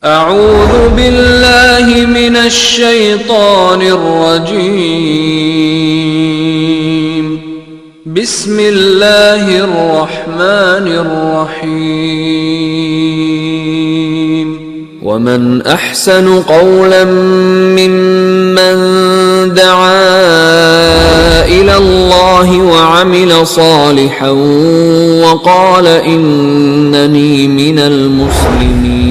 اعوذ باللہ من الشیطان الرجیم بسم اللہ الرحمن الرحیم ومن احسن قولا ممن دعا الى اللہ وعمل صالحا وقال اننی من المسلمین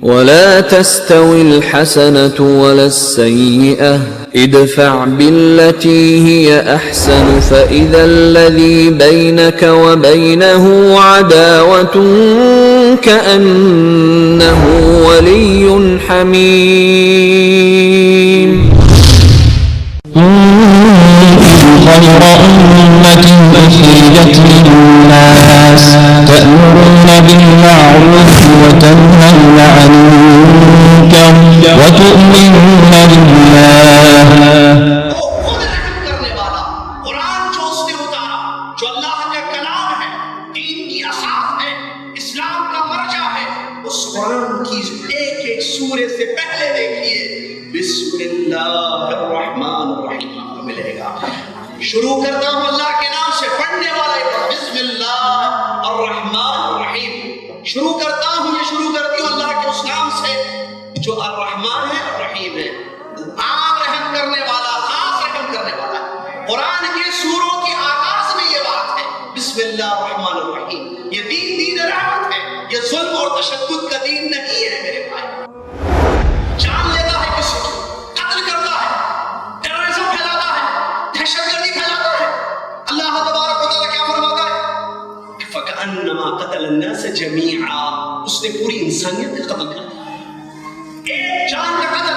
ولا تستوي الحسنة ولا السيئة ادفع بالتي هي أحسن فإذا الذي بينك وبينه عداوة كأنه ولي حميم خير أمة أخرجت للناس تأمرون بالمعروف وتنهون عن المنكر وتؤمنون بالله. قرآن جو اس نے اتارا، جو اللہ کا کلام ہے، دین کی اساس ہے، اسلام کا مرجع ہے، اس قرآن کی ایک ایک سورے سے پہلے دیکھیے بسم اللہ الرحمن الرحیم ملے گا. شروع کرتا ہوں اللہ کے نام سے، پڑھنے والا بسم اللہ الرحمن الرحیم. شروع کرتا ہوں، یہ شروع کرتی ہوں اللہ کے اس نام سے جو الرحمن ہے الرحیم ہے، عام رحم کرنے والا، خاص رحم کرنے والا. قرآن کے سوروں کے آغاز میں یہ بات ہے بسم اللہ الرحمن الرحیم. یہ دین رحمت ہے، یہ ظلم اور تشدد کا دین نہیں ہے میرے بھائی. جان لیتا ہے کسی کو، قتل کرتا ہے، ٹیررزم پھیلاتا ہے، دہشت گردی پھیلاتا ہے. اللہ تبارک و تعالیٰ کیا فرماتا ہے؟ فَكَأَنَّمَا قَتَلَ النَّاسَ جَمِيعًا. اس نے پوری انسانیت کا قتل کر دیا. ایک جان کا قتل.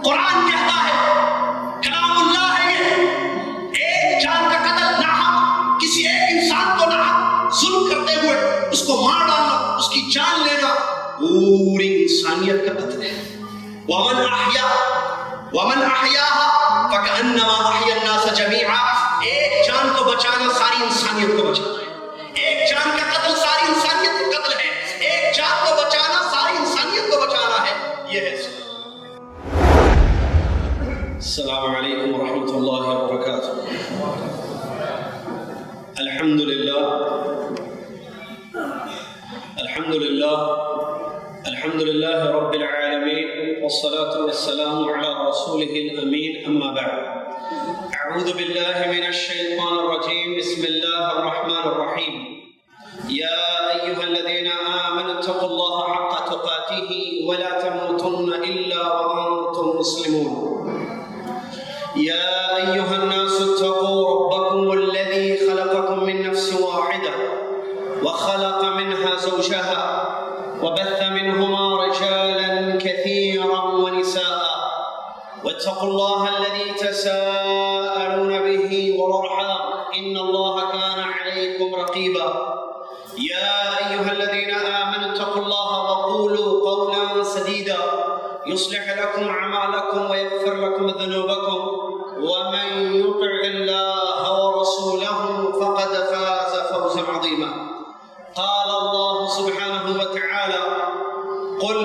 قرآن کہتا ہے، کلام اللہ ہے یہ، ایک جان کا قتل ناحق، کسی ایک انسان کو ناحق ظلم کرتے ہوئے اس کو مار ڈالنا، اس کی جان لینا، پوری انسانیت کا قتل ہے. وَمَنْ أَحْيَاهَا فَكَأَنَّمَا أَحْيَا النَّاسَ جَمِيعًا. ایک جان کو بچانا ساری انسانیت کو بچانا ہے. ایک جان کا قتل ساری انسانیت کا قتل ہے. ایک جان کو بچانا ساری انسانیت کو بچانا ہے. یہ ہے. السلام علیکم ورحمۃ اللہ وبرکاتہ. الحمدللہ الحمدللہ رب العالمین والصلاة والسلام على رسوله الأمين. أما بعد، أعوذ بالله من الشيطان الرجيم. بسم الله الرحمن الرحيم. يا أيها الذين آمنوا اتقوا الله حق تقاته ولا تموتن إلا وأنتم مسلمون. يا أيها الناس اتقوا ربكم الذي خلقكم من نفس واحدة وخلق منها زوجها وبث منهما رجالا كثيرا ونساء واتقوا الله الذي تساءلون به والأرحام إن الله كان عليكم رقيبا. يا أيها الذين آمنوا اتقوا الله وقولوا قولا سديدا يصلح لكم أعمالكم ويغفر لكم ذنوبكم ومن يطع الله ورسوله فقد فاز فوزا عظيما. قال الله سبحانه وتعالى: قل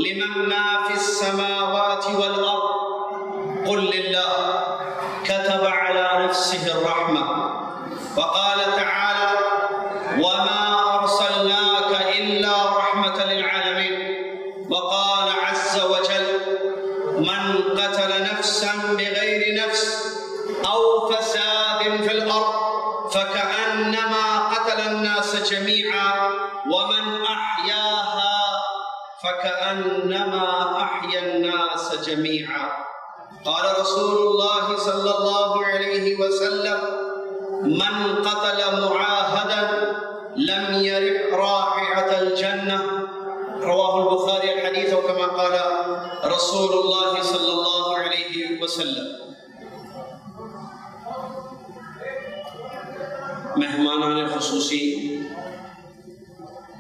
لمن ما في السماوات والأرض قل لله كتب على نفسه الرحمة. وقال تعالى: وما أرسلناك إلا رحمة للعالمين. وقال عز وجل: من قتل نفسا بغير نفس أو فساد في الأرض فكأنما قتل الناس جميعا ومن أحياها فكأنما أحيا الناس جميعا. قال رسول الله صلى الله عليه وسلم: من قتل معاهدا لم يرح رائحة الجنة. رواه البخاري الحديث كما قال رسول الله صلى الله عليه وسلم. مہمانان خصوصی،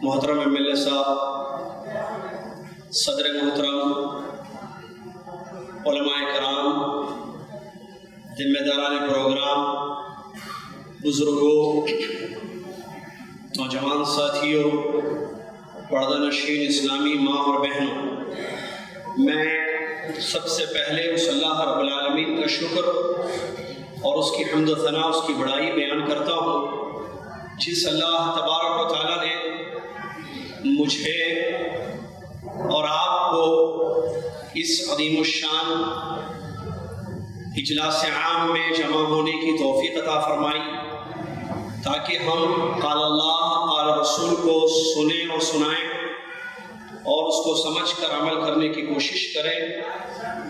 محترم MLA صاحب، صدر محترم، علماء کرام، ذمہ داران پروگرام، بزرگوں، نوجوان ساتھیوں، پردہ نشین اسلامی ماں اور بہنوں، میں سب سے پہلے اس اللہ رب العالمین کا شکر اور اس کی حمد و ثنا، اس کی بڑائی بیان کرتا ہوں، جس اللہ تبارک و تعالیٰ نے مجھے اور آپ کو اس عظیم الشان اجلاس عام میں جمع ہونے کی توفیق عطا فرمائی، تاکہ ہم قال اللہ قال رسول کو سنیں اور سنائیں اور اس کو سمجھ کر عمل کرنے کی کوشش کریں۔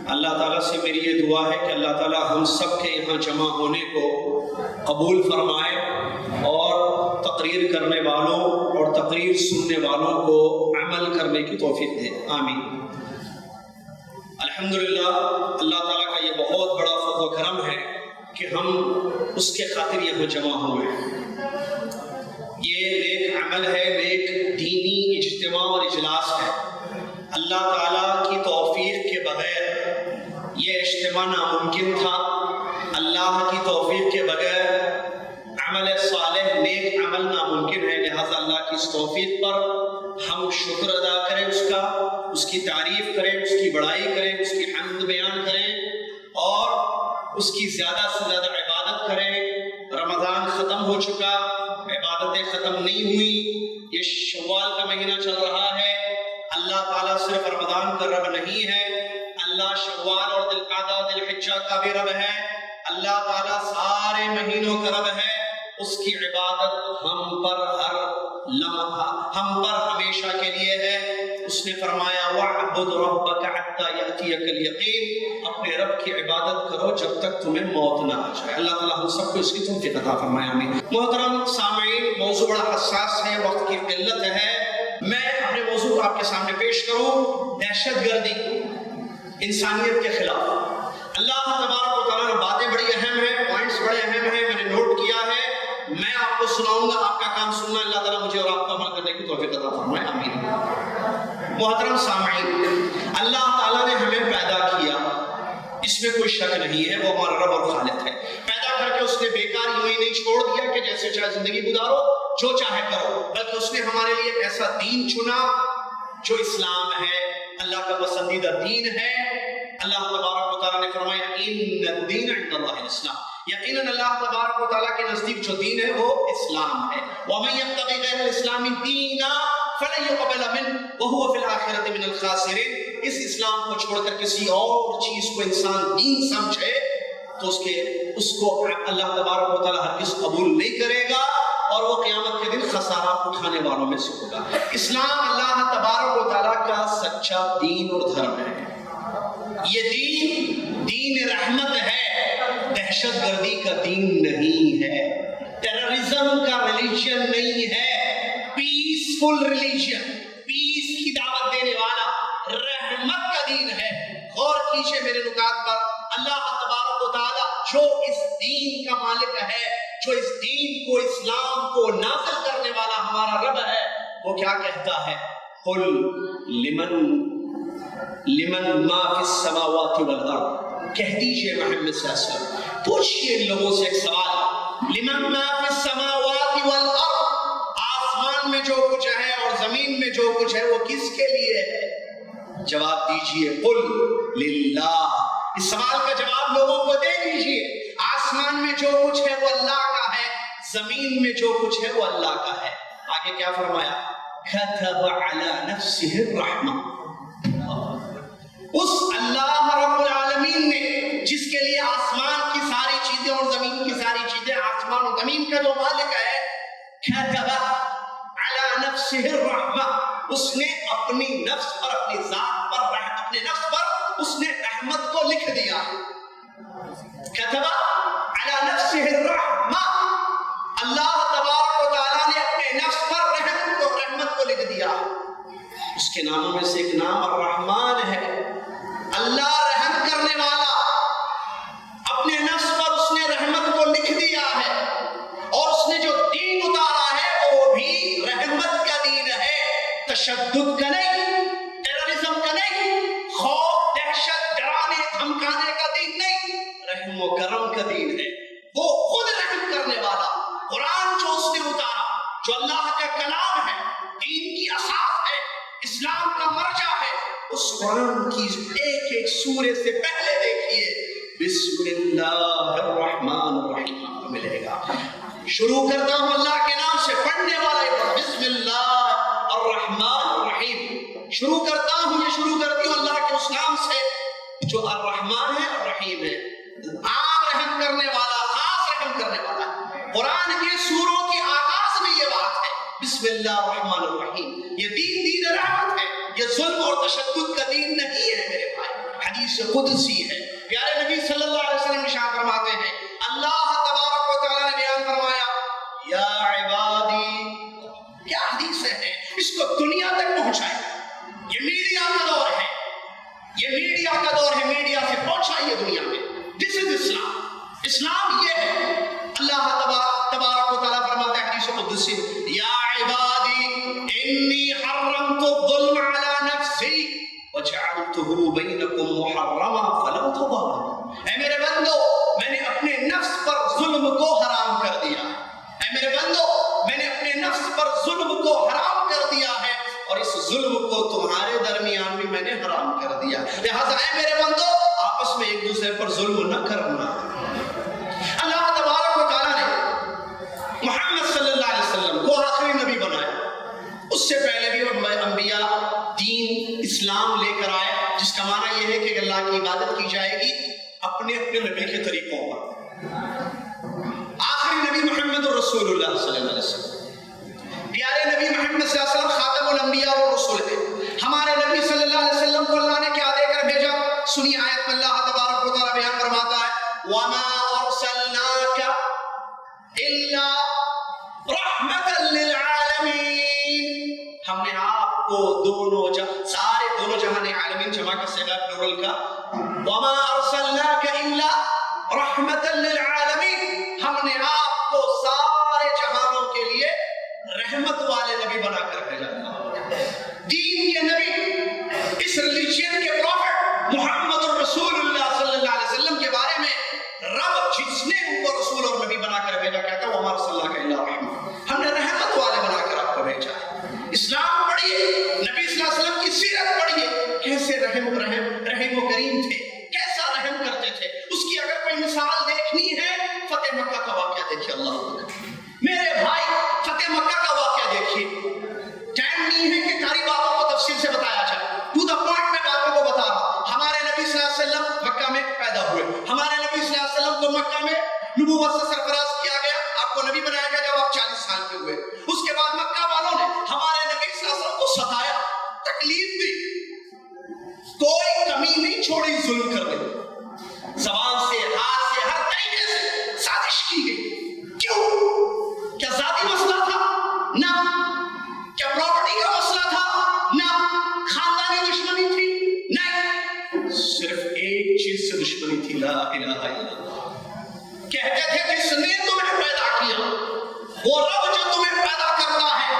اللہ تعالیٰ سے میری یہ دعا ہے کہ اللہ تعالیٰ ہم سب کے یہاں جمع ہونے کو قبول فرمائے اور تقریر کرنے والوں اور تقریر سننے والوں کو عمل کرنے کی توفیق دے، آمین۔ الحمدللہ، اللہ تعالیٰ کا یہ بہت بڑا فضل و کرم ہے کہ ہم اس کے خاطر یہاں جمع ہوئے ہیں۔ یہ نیک عمل ہے، نیک دینی اجتماع اور اجلاس ہے۔ اللہ تعالیٰ کی توفیق کے بغیر یہ اجتماع ناممکن تھا۔ اللہ کی توفیق کے بغیر عمل صالح، نیک عمل ناممکن ہے۔ لہذا اللہ کی اس توفیق پر ہم شکر ادا کریں، اس کی تعریف کریں، اس کی بڑائی کریں، اس کی حمد بیان کریں اور اس کی زیادہ سے زیادہ عبادت کریں۔ رمضان ختم ہو چکا، عبادتیں ختم نہیں ہوئی، یہ شوال کا مہینہ چل رہا ہے۔ اللہ تعالیٰ صرف رمضان کا رب نہیں ہے، اللہ شوال اور ذوالقعدہ اور ذوالحجہ کا بھی رب ہے۔ اللہ تعالیٰ سارے مہینوں کا رب ہے۔ اس کی عبادت ہم پر ہر لمحہ، ہم پر ہمیشہ کے لیے ہے۔ اس نے فرمایا وَاعْبُدْ رَبَّكَ حَتَّى يَأْتِيَكَ الْيَقِينُ، اپنے رب کی عبادت کرو جب تک تمہیں موت نہ آ جائے۔ اللہ تعالیٰ ہم سب کو اس کی توفیق عطا فرمائے، آمین۔ محترم سامعین، موضوع بڑا حساس ہے، وقت کی قلت ہے، میں اپنے موضوع کو آپ کے سامنے پیش کروں۔ دہشت گردی انسانیت کے خلاف۔ اللہ تبارک و تعالیٰ نے باتیں بڑی اہم ہیں، پوائنٹس بڑے اہم ہیں، میں نے نوٹ کیا ہے، میں آپ کو سناؤں گا، آپ کا کام سننا۔ اللہ تعالیٰ مجھے اور آپ کو عمل کرنے کی توفیق عطا فرمائے، آمین۔ محترم سامعین، اللہ تعالیٰ نے ہمیں پیدا کیا، اس میں کوئی شک نہیں ہے، وہ ہمارا رب اور خالق ہے۔ پیدا کر کے اس نے بیکار یوں ہی نہیں چھوڑ دیا کہ جیسے چاہے زندگی گزارو، جو چاہے کرو، بلکہ اس نے ہمارے لیے ایک ایسا دین چنا جو اسلام ہے، اللہ کا پسندیدہ دین ہے۔ اللہ تبارک و تعالیٰ نے فرمایا ان الدین عند اللہ الاسلام، یقیناً اللہ تبارک و تعالیٰ کے نزدیک جو دین ہے وہ اسلام ہے۔ وَمَن يَبْتَغِ غَيْرَ الْإِسْلَامِ دِينًا فَلَن يُقْبَلَ مِنْهُ وَهُوَ فِي الْآخِرَةِ مِنَ الْخَاسِرِينَ۔ اس اسلام کو چھوڑ کر کسی اور چیز کو انسان دین سمجھے تو اس کو اللہ تبارک و تعالیٰ ہرگز قبول نہیں کرے گا اور وہ قیامت کے دن خسارہ اٹھانے والوں میں سے ہوگا۔ اسلام اللہ تبارک و تعالیٰ کا سچا دین اور دھرم ہے۔ یہ دین رحمت ہے، دہشت گردی کا دین نہیں ہے، ٹیررزم کا ریلیجن نہیں ہے، پیسفل ریلیجن، پیس کی دعوت دینے والا رحمت کا دین ہے۔ غور کیجئے میرے نکات پر، اللہ تبارک و تعالیٰ جو اس دین کا مالک ہے، جو اس دین کو، اسلام کو نازل کرنے والا ہمارا رب ہے، وہ کیا کہتا ہے؟ قل لمن ما فی السماوات والارض، کہہ دیجئے محمد صلی اللہ علیہ وسلم، پوچھئے ان لوگوں سے ایک سوال، لمن ما فی السماوات والارض، آسمان میں جو کچھ ہے اور زمین میں جو کچھ ہے وہ کس کے لیے ہے؟ جواب دیجئے قل للہ۔ اس سوال کا جواب لوگوں کو دے دیجئے، آسمان میں جو کچھ ہے وہ اللہ کا ہے، زمین میں جو کچھ ہے وہ اللہ کا ہے۔ آگے کیا فرمایا؟ كتب على نفسه الرحمة، اس اللہ رب العالمین نے جس کے لیے آسمان کی ساری چیزیں اور زمین کی ساری چیزیں، آسمان اور زمین کا جو مالک ہے، كتب على نفسه الرحمة، اس نے اپنی نفس پر، اپنی ذات پر، اپنے نفس پر اس نے رحمت کو لکھ دیا۔ كتب على نفسه الرحمة، اللہ تبارک و تعالیٰ نے اپنے نفس پر رحمت کو لکھ دیا۔ اس کے ناموں میں سے ایک نام الرحمن ہے، اللہ رحم کرنے والا۔ اپنے نفس پر اس نے رحمت کو لکھ دیا ہے اور اس نے جو دین اتارا ہے وہ بھی رحمت کا دین ہے، تشدد کا نہیں، ٹیررزم کا نہیں، خوف، دہشت، ڈرانے دھمکانے کا دین نہیں، رحم و کرم کا دین ہے۔ وہ خود رحم کرنے والا، قرآن جو اس نے اتارا، جو اللہ کا کلام ہے، دین کی اساس ہے، اس قرآن کی ایک ایک سورے سے پہلے دیکھیے بسم اللہ الرحمن الرحیم آپ کو ملے گا. شروع کرتا ہوں اللہ کے نام سے, پڑھنے والا بسم اللہ الرحمن الرحیم. شروع کرتا ہوں, یہ شروع کرتی ہوں اللہ کے اس نام سے جو الرحمن ہے الرحیم ہے, عام رحم کرنے والا, خاص رحم کرنے والا. قرآن کے سوروں کی آغاز میں یہ بات ہے بسم اللہ الرحمن الرحیم. یہ دین رحمت ہے, یہ ظلم اور تشدد کا دین نہیں ہے میرے بھائی. حدیث قدسی ہے, پیارے نبی صلی اللہ علیہ وسلم ارشاد فرماتے ہیں, اللہ تبارک و تعالیٰ نے بیان فرمایا یا عبادی. کیا حدیث ہے, اس کو دنیا تک پہنچائے. یہ میڈیا کا دور ہے, یہ میڈیا کا دور ہے, میڈیا سے پہنچائیے دنیا میں. دس از اسلام. اسلام یہ ہے. اللہ تبارک و تعالیٰ فرماتے ہیں حدیث قدسی یا عبادی انی حرمت الظلم علی نفسی وجعلته بینکم محرما فلا تظالموا. اے میرے بندو, میں نے اپنے نفس پر ظلم کو حرام کر دیا. اے میرے بندو, میں نے اپنے نفس پر ظلم کو حرام کر دیا ہے اور اس ظلم کو تمہارے درمیان بھی میں نے حرام کر دیا. لہذا اے میرے بندو, آپس میں ایک دوسرے پر ظلم نہ کرنا. اللہ تبارک و تعالیٰ نے محمد صلی اللہ علیہ وسلم کو آخری نبی بنایا. اس سے پہلے بھی انبیاء دین اسلام لے کر آئے, جس کا معنی یہ ہے کہ اللہ کی عبادت کی جائے گی اپنے اپنے نبی کے طریقوں پر. آخری نبی محمد رسول اللہ صلی اللہ علیہ وسلم, پیارے نبی محمد صلی اللہ علیہ وسلم خاتم الانبیاء والرسل ہیں. ہمارے نبی صلی اللہ علیہ وسلم کو اللہ نے کیا دے کر بھیجا؟ سنی آیت میں اللہ تبارک و تعالیٰ بیان فرماتا ہے وَمَا أَرْسَلْنَاكَ إِلَّا رَحْمَةً لِلْعَالَمِينَ. ہم نے آپ کو سارے دونوں جہان عالمین جمع کا صیغہ پلورل کا وَمَا أَرْسَلْنَاكَ إِلَّا رَحْمَةً لِلْعَالَمِينَ. ہم نے آپ کو سارے جہانوں کے لیے رحمت والے نبی بنا کر بھیجا. دین کے نبی, اس ریلیجن کے پروفٹ محمد الرسول اللہ صلی اللہ علیہ وسلم کے بارے میں رب جس نے ان کو رسول اور نبی بنا کر بھیجا کہتا ہے وَمَا أَرْسَلْنَاكَ إِلَّا رَحْمَةً. ہم نے رحمت والے بنا کر آپ کو بھیجا ہے. اسلام پڑھیے, نبی صلی اللہ علیہ وسلم کی سیرت پڑھیے, کیسے رحم و کریم تھے, کیسا رحم کرتے تھے. اس کی اگر کوئی مثال دیکھنی ہے فتح مکہ کا واقعہ دیکھیے. اللہ میرے بھائی, فتح مکہ کا واقعہ دیکھیے. ٹائم نہیں ہے کہ ساری باتوں کو تفصیل سے بتایا جائے, ٹو دا پوائنٹ میں باتوں کو بتا رہا. ہمارے نبی صلی اللہ علیہ وسلم مکہ میں پیدا ہوئے. ہمارے نبی صلی اللہ علیہ وسلم کو مکہ میں نبوت سے سرفراز کیا گیا. آپ کو نبی بنایا گیا جب آپ 40 سال کے ہوئے. اس کے بعد مکہ والوں نے ہمارے نبی صلی اللہ علیہ وسلم کو ستایا, تکلیف دی, کوئی کمی نہیں چھوڑی ظلم کرنے. زبان سے, ہاتھ سے, ہر طریقے سے سازش کی گئی. کیوں؟ کیا ذاتی مسئلہ تھا؟ نہ. کیا پراپرٹی کا مسئلہ تھا؟ نہ. خاندانی دشمنی تھی؟ نہیں. صرف ایک چیز سے دشمنی تھی, لا الہ الا اللہ. کہتے تھے جس نے تمہیں پیدا کیا, وہ رب جو تمہیں پیدا کرتا ہے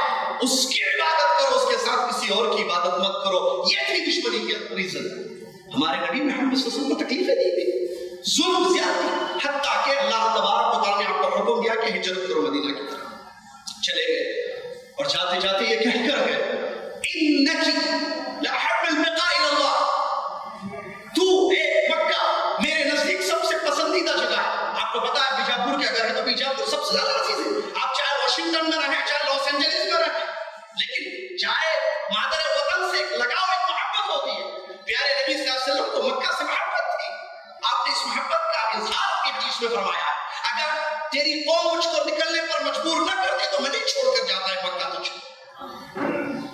اس کی عبادت کرو, اس کے ساتھ کسی اور کی عبادت مت کرو. یہ تھی دشمنی کی ریزن. ہمارے نبی محمد صلی اللہ علیہ وسلم کو تکلیفیں دی گئی, ظلم زیادتی, حتیٰ کہ اللہ تبارک و تعالیٰ نے آپ کو حکم دیا کہ ہجرت کرو مدینہ کی طرف. چلے گئے اور جاتے جاتے یہ کہہ کر گئے اِنَّكِ لَأَحَبُّ الْبِقَاءِ إِلَى اللَّهِ. تو اے مکہ میرے نزدیک سب سے پسندیدہ جگہ ہے. آپ کو پتا ہے بیجاپور کے اگر ہے تو بیجاپور سب سے زیادہ عزیز ہے. آپ چاہے واشنگٹن میں رہیں, چاہے لاس اینجلس میں رہیں, لیکن چاہے مادر وطن سے ایک لگاؤ, ایک محبت ہوتی ہے. پیارے نبی صلی اللہ علیہ وسلم کو مکہ سے محبت تھی. آپ نے اس محبت کا اظہار اپنی حدیث میں فرمایا ہے, اگر تیری قوم مجھ کو نکلنے پر مجبور نہ کرتے تو میں نہیں چھوڑ کر جاتا ہے مکہ تجھ.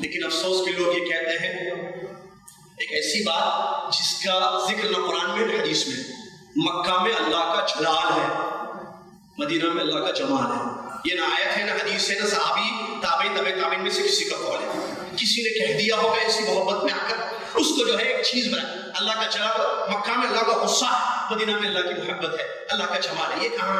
لیکن افسوس کے لوگ یہ کہتے ہیں ایک ایسی بات جس کا ذکر نہ قرآن میں نہ حدیث میں, مکہ میں اللہ کا جلال ہے, مدینہ میں اللہ کا جمال ہے. یہ نہ آیت ہے, نہ حدیث ہے, نہ صحابی تابعین تابعین میں سے کسی کا قول ہے. کسی نے کہہ دیا ہوگا ایسی محبت میں آ کر, اس کو جو ہے ایک چیز بنا, اللہ کا جلال. مکہ میں اللہ کا غصہ ہے, مدینہ میں اللہ کی محبت ہے, اللہ کا جمال ہے. یہ کہاں؟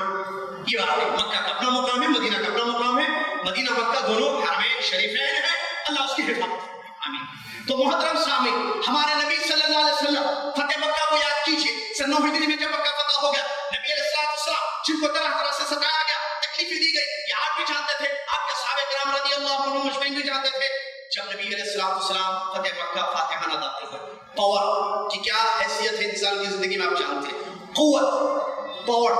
یہ بات ہے. مکہ کا اپنا مقام ہے, مدینہ کا اپنا مقام ہے. مدینہ مکہ دونوں حرمین شریفین ہیں, اللہ اس کی حفاظت. آمین. تو محترم سامعین, ہمارے نبی صلی اللہ علیہ وسلم فتح مکہ کو یاد کیجیے. سن 9 ہجری میں جب مکہ فتح ہو گیا, نبی علیہ السلام جن کو طرح طرح سے ستایا گیا, تکلیفیں دی گئی, یہ آپ بھی جانتے تھے, آپ کے صحابہ کرام رضی اللہ عنہم مجمعین بھی جانتے تھے. جب نبی علیہ السلام فتح مکہ فاتحہ نہ داخل ہوئے. پاور کی کیا حیثیت ہے انسان کی زندگی میں آپ جانتے ہیں. قوت، پاور.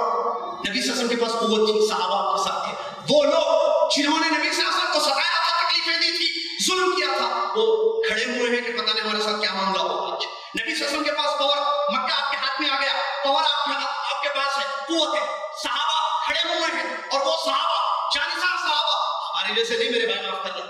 نبی صلی اللہ علیہ وسلم کے پاس قوت تھی، صحابہ کے ساتھ تھے. وہ لوگ جنہوں نے نبی صلی اللہ علیہ وسلم کو ستایا تھا، تکلیفیں دی تھی، ظلم کیا تھا، وہ کھڑے ہوئے ہیں کہ پتہ نہیں ہمارے ساتھ کیا معاملہ ہوگا آج. نبی صلی اللہ علیہ وسلم کے پاس پاور، مکہ آپ کے ہاتھ میں آ گیا، پاور آپ کے پاس ہے، قوت ہے. صحابہ کھڑے ہوئے ہیں، اور وہ صحابہ جانسار صحابہ، ہمارے جیسے نہیں میرے بھائی معاف کر لیں،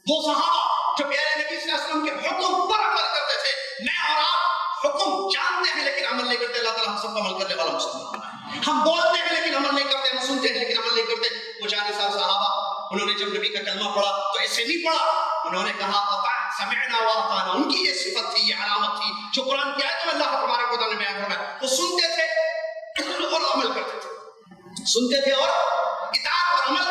وہ صحابہ جو پیارے نبی صلی اللہ علیہ وسلم کے حکم پر عمل کرتے تھے. میں اور آپ حکم جانتے ہیں لیکن عمل نہیں کرتے. اللہ تعالیٰ ہم سب کو عمل کرنے والا مسلمان بنائے. ہم بولتے ہیں لیکن عمل نہیں کرتے، ہم سنتے ہیں لیکن عمل نہیں کرتے. وہ جانسار صحابہ، انہوں نے جب نبی کا کلمہ پڑھا تو ایسے نہیں پڑھا، انہوں نے کہا سمعنا واطعنا. ان کی یہ صفت تھی، یہ علامت تھی جو قرآن کی آیت میں اللہ تبارک و تعالیٰ نے بیان فرمایا. وہ سنتے تھے اور عمل کرتے تھے، سنتے تھے اور اطاعت اور عمل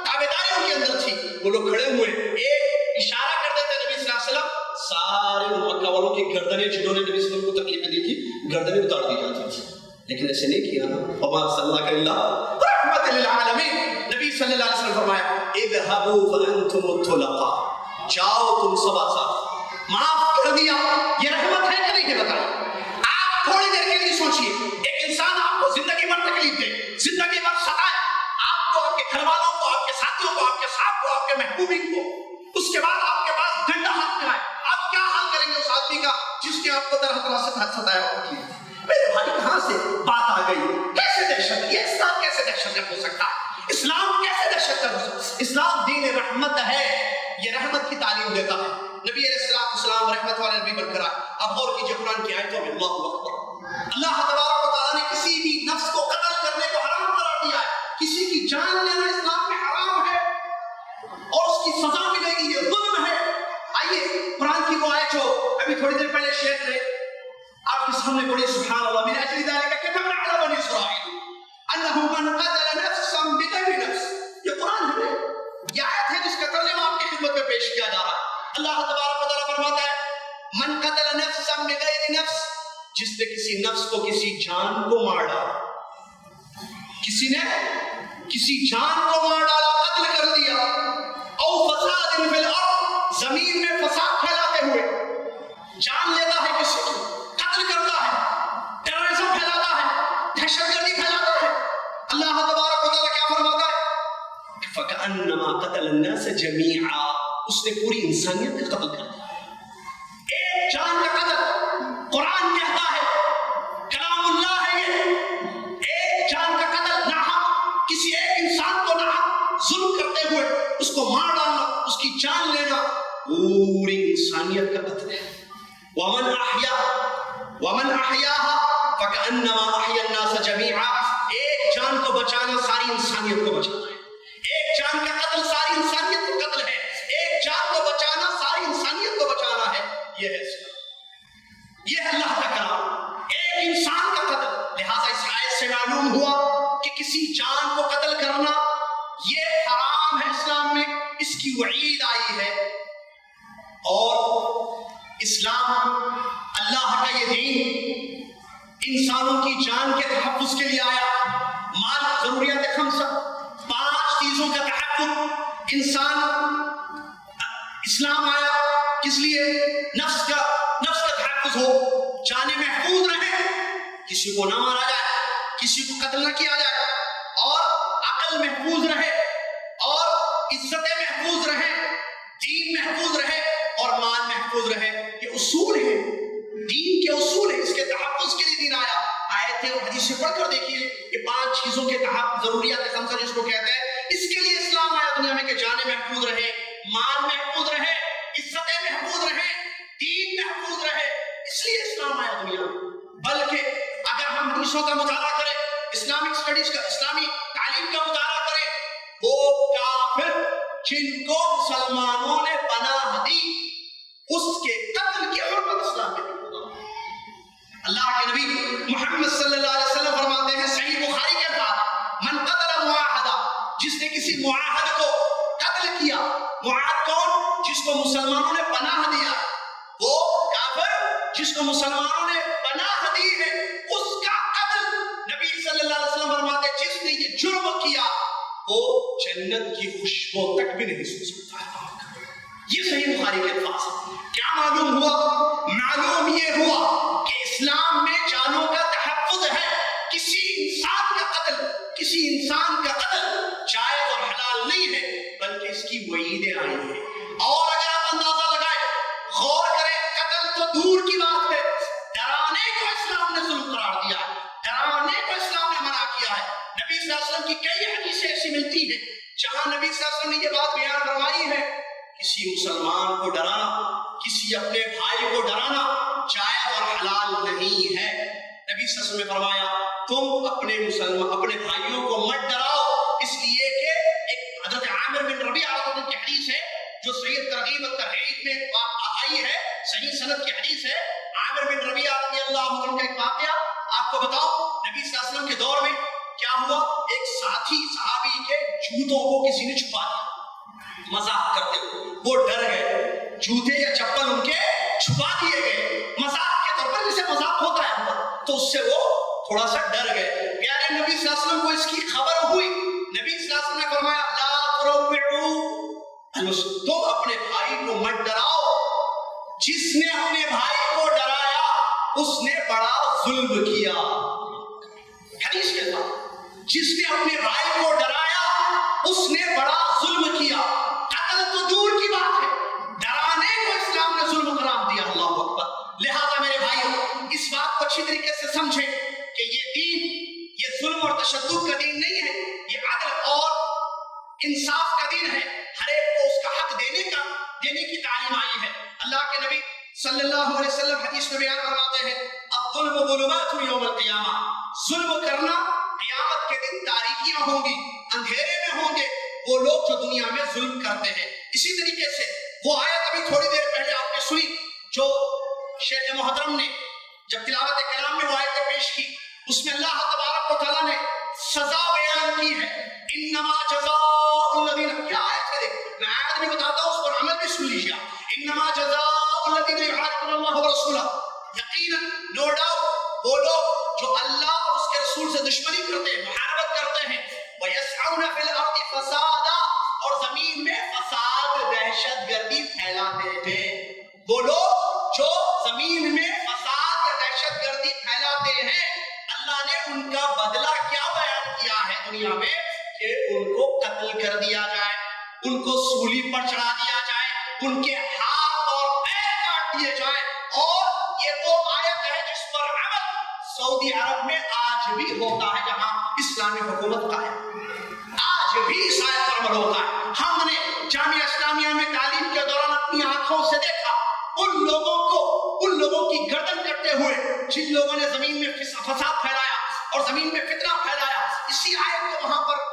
تابعداری ان کے اندر تھی. وہ لوگ کھڑے ہوئے ایک اشارہ کر دیتے نبی صلی اللہ علیہ وسلم، سارے مکہ والوں کی گردنیں جنہوں نے نبی صلی اللہ علیہ وسلم کو تکلیفیں دی تھی گردنیں اتار دی جاتی تھی. لیکن ایسے نہیں کیا نا. وما ارسلناک الا رحمۃ للعالمین. نبی صلی اللہ علیہ وسلم فرمایا اذهبوا فانتم الطلقاء، جاؤ تم سب آزاد. معاف کر دیا، یہ رحمت ہے کہ نہیں ہے بتائیں. آپ تھوڑی دیر کے لیے سوچئے، ایک انسان آپ کو زندگی بھر تکلیف دے، زندگی بھر ستائے، آپ کو، آپ کے گھر والوں کو، آپ کے ساتھیوں کو، آپ کے صاحب کو، آپ کے محبوبین کو، اس کے بعد آپ کے پاس ڈنڈا ہاتھ میں آئے، آپ کیا حال کریں گے اس آدمی کا جس نے آپ کو طرح طرح سے ستایا ہوا؟ میرے بھائی کہاں سے بات آ گئی؟ کیسے دہشت؟ یہ اسلام کیسے دہشت گرد ہو سکتا ہے؟ اسلام کیسے دہشت گرد ہو سکتا ہے؟ اسلام دین رحمت ہے، یہ رحمت کی تعلیم دیتا ہے. نبی علیہ السلام رحمت والے نبی بن کر آئے. اب غور کیجئے قرآن کی آیتوں میں، اللہ اکبر. اللہ تبارک و تعالیٰ نے کسی بھی نفس کو قتل کرنے کو حرام قرار دیا ہے. کسی کی جان لینا اسلام میں حرام ہے اور اس کی سزا ملے گی، یہ ظلم ہے. آئیے قرآن کی وہ آیت جو ابھی تھوڑی دیر پہلے شیخ نے آپ کے سامنے پڑھی، سبحان اللہ. من اجل ذلك كتبنا على بني اسرائيل انه من قتل نفسا بغير نفس. یہ قرآن ہے، یہ آیت ہے جس کا ترجمہ آپ کی خدمت میں پیش کیا جا رہا ہے. اللہ تبارک و تعالیٰ فرماتا ہے من قتل نفسا بغیر نفس، جس نے کسی نفس کو، کسی جان کو مار ڈالا، کسی نے کسی جان کو مار ڈالا، قتل کر دیا. او فساد فی الارض، زمین میں فساد پھیلاتے ہوئے جان لیتا ہے، کسی کی قتل کرتا ہے، ٹیررزم پھیلاتا ہے، دہشت گردی پھیلاتا ہے. اللہ تبارک و تعالیٰ کیا فرماتا ہے؟ فَكَأَنَّمَا قَتَلَ النَّاسَ جَمِيعًا، اس نے پوری انسانیت کا قتل کر دیا. ایک جان کا قتل، قرآن کہتا ہے، کلام اللہ ہے یہ، ایک جان کا قتل، ناحق کسی ایک انسان کو ناحق ظلم کرتے ہوئے اس کو مار ڈالنا، اس کی جان لینا، پوری انسانیت کا قتل ہے. وَمَنْ أَحْيَاهَا فَكَأَنَّمَا أَحْيَا النَّاسَ جَمِيعًا، ایک جان کو بچانا ساری انسانیت کو بچانا ہے. ایک جان کا قتل ساری انسانیت کو قتل ہے. ایک جان کو بچانا ساری انسانیت کو بچانا ہے. یہ ہے اسلام، یہ ہے اللہ کا کلام. ایک انسان کا قتل. لہذا اس آیت سے معلوم ہوا کہ کسی جان کو قتل کرنا یہ حرام ہے اسلام میں، اس کی وعید آئی ہے. اور اسلام، اللہ کا یہ دین انسانوں کی جان کے تحفظ کے لیے آیا. مال، ضروریات خمسہ، 5 چیزوں کا تحفظ. انسان، اسلام آیا کس لیے؟ نفس کا تحفظ ہو، جانیں محفوظ رہیں، کسی کو نہ مارا جائے، کسی کو قتل نہ کیا جائے، اور عقل محفوظ رہے، اور عزتیں محفوظ رہیں، دین محفوظ رہے، اور مال محفوظ رہے. یہ اصول ہے، دین کے اصول ہے، اس کے تحفظ کے لیے دین آیا. آیتیں اور حدیثیں پڑھ کر دیکھیے کہ 5 چیزوں کے تحفظ، ضروریات خمسہ جس کو کہتے ہیں، اس کے لیے اسلام آیا دنیا میں کہ جانیں محفوظ رہے، مال محفوظ رہے، عزتیں محفوظ رہے، دین محفوظ رہے. اس لیے اسلام آیا دنیا میں. بلکہ اگر ہم حدیثوں کا مطالعہ کریں، اسلامک اسٹڈیز کا، اسلامی تعلیم کا مطالعہ کریں، وہ کافر جن کو مسلمانوں نے پناہ دی، اس کے قتل کی حرمت اسلام میں نہیں ہوگا. اللہ کے نبی محمد صلی اللہ علیہ وسلم فرماتے ہیں صحیح بخاری کے بعد، من قتل معاہدہ، جس نے کسی معاہد کو قتل کیا. معاہد کون؟ جس کو مسلمانوں نے پناہ دیا. وہ کافر جس کو مسلمانوں نے پناہ دی ہے، اس کا قتل. نبی صلی اللہ علیہ وسلم فرماتے ہیں جس نے یہ جرم کیا وہ جنت کی خوشبو تک بھی نہیں سن سکتا. یہ صحیح بخاری کے الفاظ ہیں. کیا معلوم یہ ہوا کہ اسلام میں جانوں کا تحفظ ہے. کسی انسان کا قتل جائز اور حلال نہیں ہے بلکہ اس کی وعیدیں آئی ہیں. اور اگر آپ اندازہ لگائیں، غور کریں، قتل تو دور کی بات ہے، ڈرانے کو اسلام نے ظلم قرار دیا ہے، ڈرانے کو اسلام نے منع کیا ہے. نبی صلی اللہ علیہ وسلم کی کئی حدیثیں ایسی ملتی ہیں جہاں نبی صلی اللہ علیہ وسلم نے یہ بات بیان فرمائی ہے، کسی مسلمان کو ڈرانا، کسی اپنے بھائی کو ڈرانا جائز اور حلال نہیں ہے. نبی صلی اللہ علیہ وسلم نے فرمایا تم اپنے بھائیوں کو مت ڈراؤ، اس لیے کہ ایک حضرت عامر بن ربیعہ کی حدیث ہے جو صحیح ترغیب و ترہیب میں آئی ہے، صحیح سند کی حدیث ہے. عامر بن ربیعہ رضی اللہ عنہ کا ایک واقعہ آپ کو بتاؤ. نبی صلی اللہ علیہ وسلم کے دور میں کیا ہوا، ایک ساتھی صحابی کے جوتوں کو کسی نے چھپا دیا مذاق کرتے ہوئے. وہ ڈر گئے، جوتے یا چپل ان کے چھپا دیے گئے مذاق کے طور پر، جسے مذاق ہوتا ہے تو اس سے وہ تھوڑا سا ڈر گئے. پیارے نبی صلی اللہ علیہ وسلم کو اس کی خبر ہوئی. نبی صلی اللہ علیہ وسلم نے فرمایا لا تروعوا، تم اپنے بھائی کو مت ڈراؤ. جس نے اپنے بھائی کو ڈرایا اس نے بڑا ظلم کیا. حدیث کے ساتھ جس نے اپنے بھائی کو ڈرایا اس نے بڑا ظلم کیا. قتل تو دور کی بات ہے، ڈرانے کو اسلام نے ظلم قرار دیا. اللہ اکبر. لہذا میرے بھائیوں اس بات کو اچھی طریقے سے سمجھیں کہ یہ دین یہ ظلم اور تشدد کا دین نہیں ہے، یہ عدل اور انصاف کا دین ہے. ہر ایک کو اس کا حق دینے کی تعلیم آئی ہے. اللہ کے نبی صلی اللہ علیہ وسلم حدیث میں بیان فرماتے ہیں الظلم ظلمات یوم القیامہ، ظلم کرنا قیامت کے دن تاریکیاں ہوں گی، اندھیرے میں ہوں گے وہ لوگ جو دنیا میں ظلم کرتے ہیں. اسی طریقے سے وہ آیت ابھی تھوڑی دیر پہلے آپ نے سنی جو شیخ محترم نے جب تلاوت کلام میں وہ آیتیں پیش کی، اس میں اللہ تبارک و تعالیٰ نے سزا بیان کی ہے. انما جزاء الذین، کیا آیت ہے میں آیت میں بتاتا ہوں اس پر عمل بھی سن لیجیے. انما جزاء الذین یحاربون اللہ ورسولہ، یقیناً نو ڈاؤٹ وہ لوگ جو اللہ اور اس کے رسول سے دشمنی کرتے ہیں، محاربت کرتے ہیں، وَيَسْعَوْنَ فِي الْأَرْضِ فَسَادًا، اور زمین میں فساد دہشت گردی پھیلاتے ہیں. وہ لوگ جو زمین میں فساد یا دہشت گردی پھیلاتے ہیں اللہ نے ان کا بدلہ کیا بیان کیا ہے دنیا میں کہ ان کو قتل کر دیا جائے، ان کو سولی پر چڑھا دیا جائے، ان کے ہاتھ اور پیر کاٹ دیے جائیں. اور یہ وہ آیت ہے جس پر عمل سعودی عرب میں آج بھی ہوتا ہے جہاں اسلامی حکومت قائم، آج بھی اس آیت پر عمل ہوتا ہے. ہم نے جامعہ اسلامیہ میں تعلیم کے دوران اپنی آنکھوں سے دیکھا ان لوگوں کی گردن کٹتے ہوئے جن لوگوں نے زمین میں فساد پھیلایا اور زمین میں فتنہ پھیلایا. اسی آیت کو وہاں پر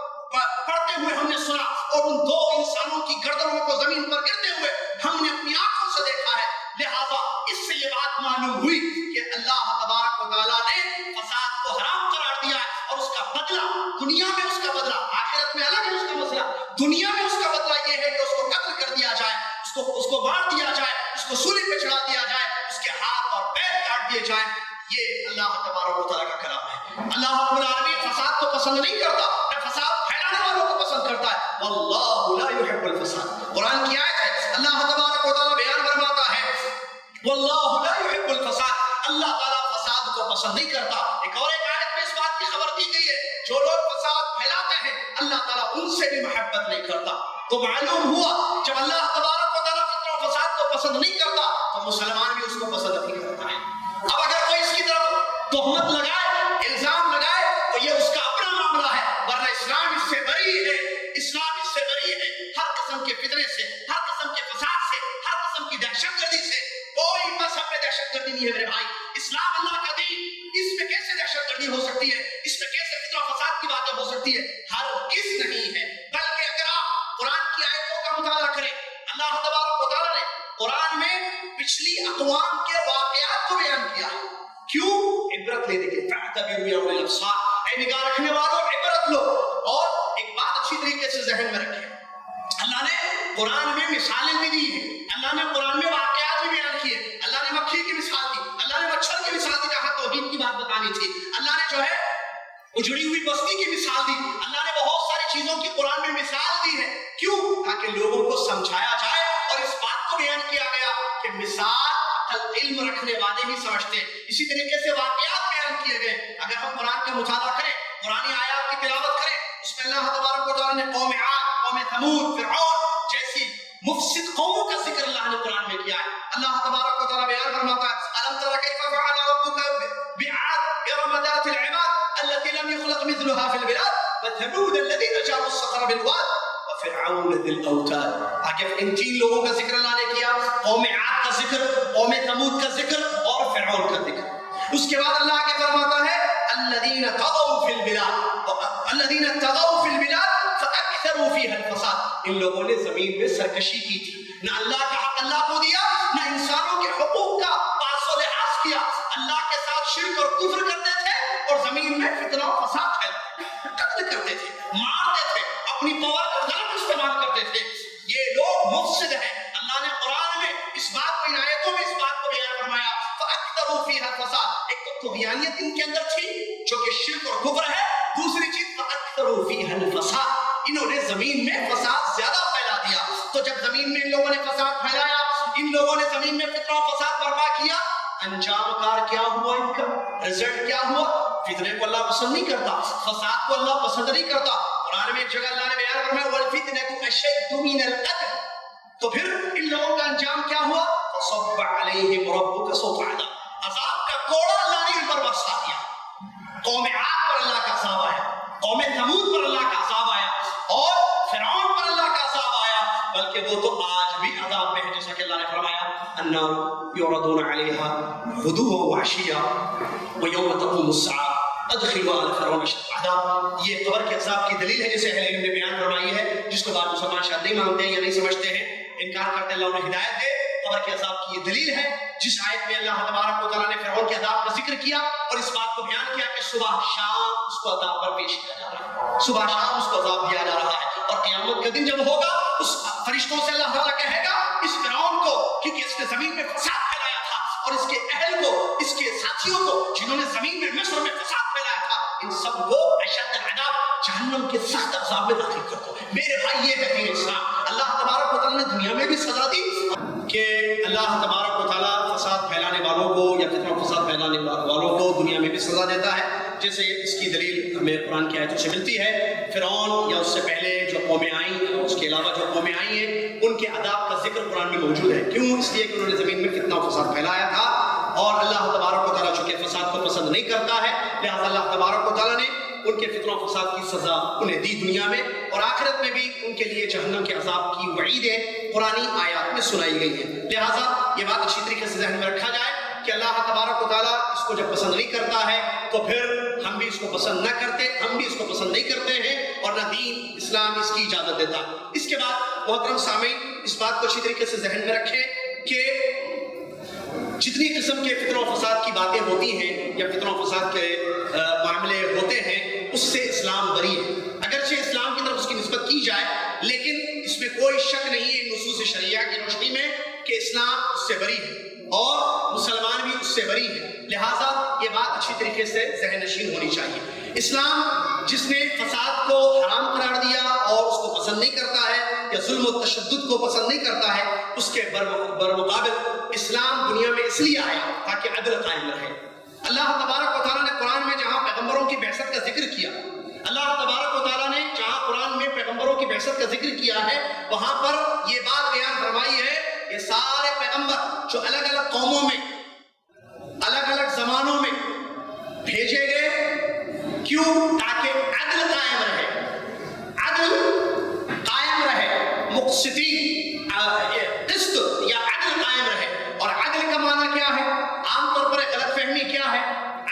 پڑھتے ہوئے ہم نے سنا اور ان دو انسانوں کی گردنوں کو زمین پر گرتے ہوئے ہم نے اپنی آنکھوں سے دیکھا ہے. لہذا اس سے یہ بات معلوم ہوئی کہ اللہ تبارک و تعالیٰ نے فساد کو حرام قرار دیا ہے اور اس کا بدلہ دنیا میں، اس کا بدلہ آخرت میں الگ ہے. اس کا مسئلہ دنیا میں اس کا بدلہ یہ ہے کہ اس کو قتل کر دیا جائے، اس کو مار دیا جائے، اس کو سولی پہ چڑھا دیا جائے، اس کے ہاتھ اور پیر کاٹ دیے جائیں. یہ اللہ تبارک و تعالیٰ کا کلام ہے. اللہ رب العالمین فساد کو پسند نہیں کرتا، نہ فساد پھیلانے والوں کو پسند کرتا ہے. واللہ لا يحب الفساد، قرآن کی آیت ہے. اللہ تبارک و تعالیٰ بیان فرماتا ہے واللہ لا يحب الفساد، اللہ تعالیٰ فساد کو پسند نہیں کرتا. ایک اور ایک آیت میں اس بات کی خبر دی گئی ہے جو لوگ فساد پھیلاتے ہیں اللہ تعالیٰ ان سے بھی محبت نہیں کرتا. تو معلوم ہوا جب اللہ تبارک و تعالیٰ فتنہ و فساد کو پسند نہیں کرتا تو مسلمان بھی اس کو پسند نہیں کرتا ہے. اب اگر کوئی اس کی طرف تہمت لگائے، الزام لگائے تو یہ اس کا اپنا معاملہ ہے، ورنہ اسلام اس سے بری ہے. اسلام اس سے بری ہے. ہر قسم کے فتنے سے، ہر قسم کے فساد سے، ہر قسم کی دہشت گردی سے. کوئی مذہب میں دہشت گردی نہیں ہے میرے بھائی. اسلام اللہ کا دین، اس میں کیسے دہشت گردی ہو سکتی ہے؟ اس میں کیسے فتنہ فساد کی باتیں ہو سکتی ہے؟ ہرگز نہیں ہے. بلکہ اگر آپ قرآن کی آیتوں کا مطالعہ کریں، اللہ تبارک و تعالیٰ نے قرآن میں پچھلی اقوام کے واقعات کو بیان کیا ہے. کیوں؟ عبرت لینے کے. فَاعْتَبِرُوا يَا أُولِي الْأَبْصَارِ، اے نگاہ رکھنے والوں عبرت لو. اور ایک بات اچھی طریقے سے ذہن میں رکھیں، اللہ نے قرآن میں مثالیں بھی دی ہیں، اللہ نے قرآن میں واقعات بھی بیان کیے. اللہ نے مکھی کی مثال دی، اللہ نے مچھر کی مثال دی جہاں توحید کی بات بتانی تھی. اللہ نے جو ہے اجڑی ہوئی بستی کی مثال دی. اللہ نے بہت ساری چیزوں کی قرآن میں مثال دی ہے. کیوں؟ تاکہ لوگوں کو سمجھایا جائے اور اس بات کو بیان کیا گیا کہ مثال علم رکھنے والے ہی سمجھتے ہیں. اسی طریقے سے واقعات بیان کیے گئے. اگر ہم قرآن کا مطالعہ کریں، قرآنی آیات کی تلاوت کریں، اس میں اللہ تبارک و تعالیٰ نے قوم عاد، قوم ثمود، فرعون جیسی مفسد قوموں کا ذکر اللہ نے قرآن میں کیا ہے. اللہ تبارک و تعالیٰ بیان فرماتا ہے ألم تر كيف فعل ربك بعاد إرم ذات العماد التي لم يخلق مثلها في البلاد وثمود الذين جابوا الصخر بالواد وفرعون ذي الأوتاد. آگے ان تین لوگوں کا ذکر اللہ نے کیا، قوم عاد کا ذکر، قوم ثمود کا ذکر اور فرعون کا ذکر. اس کے بعد اللہ آگے فرماتا ہے الذين طغوا في البلاد الذين طغوا في البلاد فأكثروا فيها الفساد. ان لوگوں نے زمین میں سرکشی کی تھی، نہ اللہ کا حق اللہ کو دیا، نہ انسانوں کے حقوق کا پاس و لحاظ کیا، اللہ کے ساتھ شرک اور کفر کرتے تھے اور زمین میں فتنہ و فساد پھیلاتے تھے، قتل کرتے تھے، مارتے تھے، اپنی پاور کا غلط استعمال کرتے تھے. یہ لوگ مفسد ہیں. اللہ نے قرآن میں اس بات کو، ان آیتوں میں اس بات کو بیان فرمایا فَأَكْثَرُوا فِيهَا الْفَسَادَ. ایک تو طغیانیت ان کے اندر تھی جو کہ شرک اور کفر ہے، دوسری چیز فَأَكْثَرُوا فِيهَا الْفَسَادَ، انہوں نے زمین میں فساد زیادہ پھیلا دیا. تو جب زمین میں ان لوگوں نے فساد پھیلایا، ان لوگوں نے زمین میں فتنہ و فساد برپا کیا، انجام کار کیا ہوا؟ ان کا رزلٹ کیا ہوا؟ فتنے کو اللہ پسند نہیں کرتا، فساد کو اللہ پسند نہیں کرتا. قرآن میں ایک جگہ اللہ نے بیان فرمایا وَالْفِتْنَةُ أَشَدُّ مِنَ الْقَتْلِ. تو پھر ان لوگوں کا انجام کیا ہوا؟ فَصَبَّ عَلَيْهِمْ رَبُّكَ صَوْتَ عَذَابٍ. عذاب کا کوڑا اللہ نے ان پر برسا دیا. قوم عاد پر اللہ کا عذاب آیا، قوم ثمود پر اللہ کا عذاب آیا اور فرعون پر اللہ کا عذاب آیا. بلکہ وہ تو آج بھی عذاب میں ہے، جیسا کہ اللہ نے فرمایا النار يعرضون عليها غدوا وعشيا ويوم تقوم الساعة ادخلوا آل فرعون اشد العذاب. یہ قبر کے عذاب کی دلیل ہے جسے اہل علم نے بیان فرمائی ہے، جس کو بعض مسلمان شاید نہیں مانتے ہیں یا نہیں سمجھتے ہیں، انکار کرتے ہیں. اللہ انہیں ہدایت دے. قبر کے عذاب کی یہ دلیل ہے جس آیت میں اللہ تبارک و تعالیٰ نے فرعون کے عذاب کا ذکر کیا اور اس بات کو بیان کیا کہ صبح شام اس کو عذاب پر پیش کیا جا رہا ہے، صبح شام اس کو عذاب دیا جا رہا ہے. اور قیامت کا دن جب ہوگا اس فرشتوں سے اللہ تعالیٰ کہے گا اس فرعون کو، کیونکہ اس نے زمین میں فساد پھیلایا تھا، اور اس کے اہل کو، اس کے ساتھیوں کو جنہوں نے زمین میں مصر میں فساد پھیلایا تھا، ان سب کو اشد العذاب، جہنم کے سخت عذاب میں داخل کر دو. میرے بھائی یہ ہے دین اسلام. اللہ تبارک و تعالیٰ نے دنیا میں بھی سزا دی کہ اللہ تبارک و تعالیٰ فساد پھیلانے والوں کو یا فتنہ و فساد پھیلانے والوں کو دنیا میں بھی سزا دیتا ہے. جیسے اس کی دلیل ہمیں قرآن کی آیتوں سے ملتی ہے. فرعون یا اس سے پہلے جو قومیں آئیں، اس کے علاوہ جو قومیں آئی ہیں، ان کے عذاب کا ذکر قرآن میں موجود ہے. کیوں؟ اس لیے کہ انہوں نے زمین میں فتنہ و فساد پھیلایا تھا اور اللہ تبارک و تعالیٰ چونکہ فساد کو پسند نہیں کرتا ہے، لہٰذا اللہ تبارک و تعالیٰ نے ان کے فتنہ و فساد کی سزا انہیں دی دنیا میں، اور آخرت میں بھی ان کے لیے جہنم کے عذاب کی وعیدیں قرآنی آیات میں سنائی گئی ہیں. لہٰذا یہ بات اچھی طریقے سے ذہن میں رکھا جائے کہ اللہ تبارک و تعالیٰ اس کو جب پسند نہیں کرتا ہے تو پھر ہم بھی اس کو پسند نہ کرتے، ہم بھی اس کو پسند نہیں کرتے ہیں، اور نہ دین اسلام اس کی اجازت دیتا. اس کے بعد محترم سامعین اس بات کو اچھی طریقے سے ذہن میں رکھیں کہ جتنی قسم کے فتنہ و فساد کی باتیں ہوتی ہیں یا فتنہ و فساد کے معاملے ہوتے ہیں، اس سے اسلام بری ہے. اگرچہ اسلام کی طرف اس کی نسبت کی جائے، لیکن اس میں کوئی شک نہیں ہے نصوص شریعہ کی روشنی میں کہ اسلام اس سے بری ہے اور مسلمان بھی اس سے بری ہے. لہٰذا یہ بات اچھی طریقے سے ذہن نشین ہونی چاہیے. اسلام جس نے فساد کو حرام قرار دیا اور اس کو پسند نہیں کرتا ہے یا ظلم و تشدد کو پسند نہیں کرتا ہے، اس کے برمقابل اسلام دنیا میں اس لیے آیا تاکہ عدل قائم رہے. اللہ تبارک و تعالیٰ نے قرآن میں جہاں پیغمبروں کی بعثت کا ذکر کیا، اللہ تبارک و تعالیٰ نے جہاں قرآن میں پیغمبروں کی بعثت کا ذکر کیا ہے، وہاں پر یہ بات بیان فرمائی ہے یہ سارے پیغمبر جو الگ الگ قوموں میں الگ الگ زمانوں میں بھیجے گئے، کیوں؟ تاکہ عدل قائم رہے، عدل قائم رہے، مقسطین قسط یا عدل قائم رہے. اور عدل کا معنی کیا ہے؟ عام طور پر غلط فہمی کیا ہے؟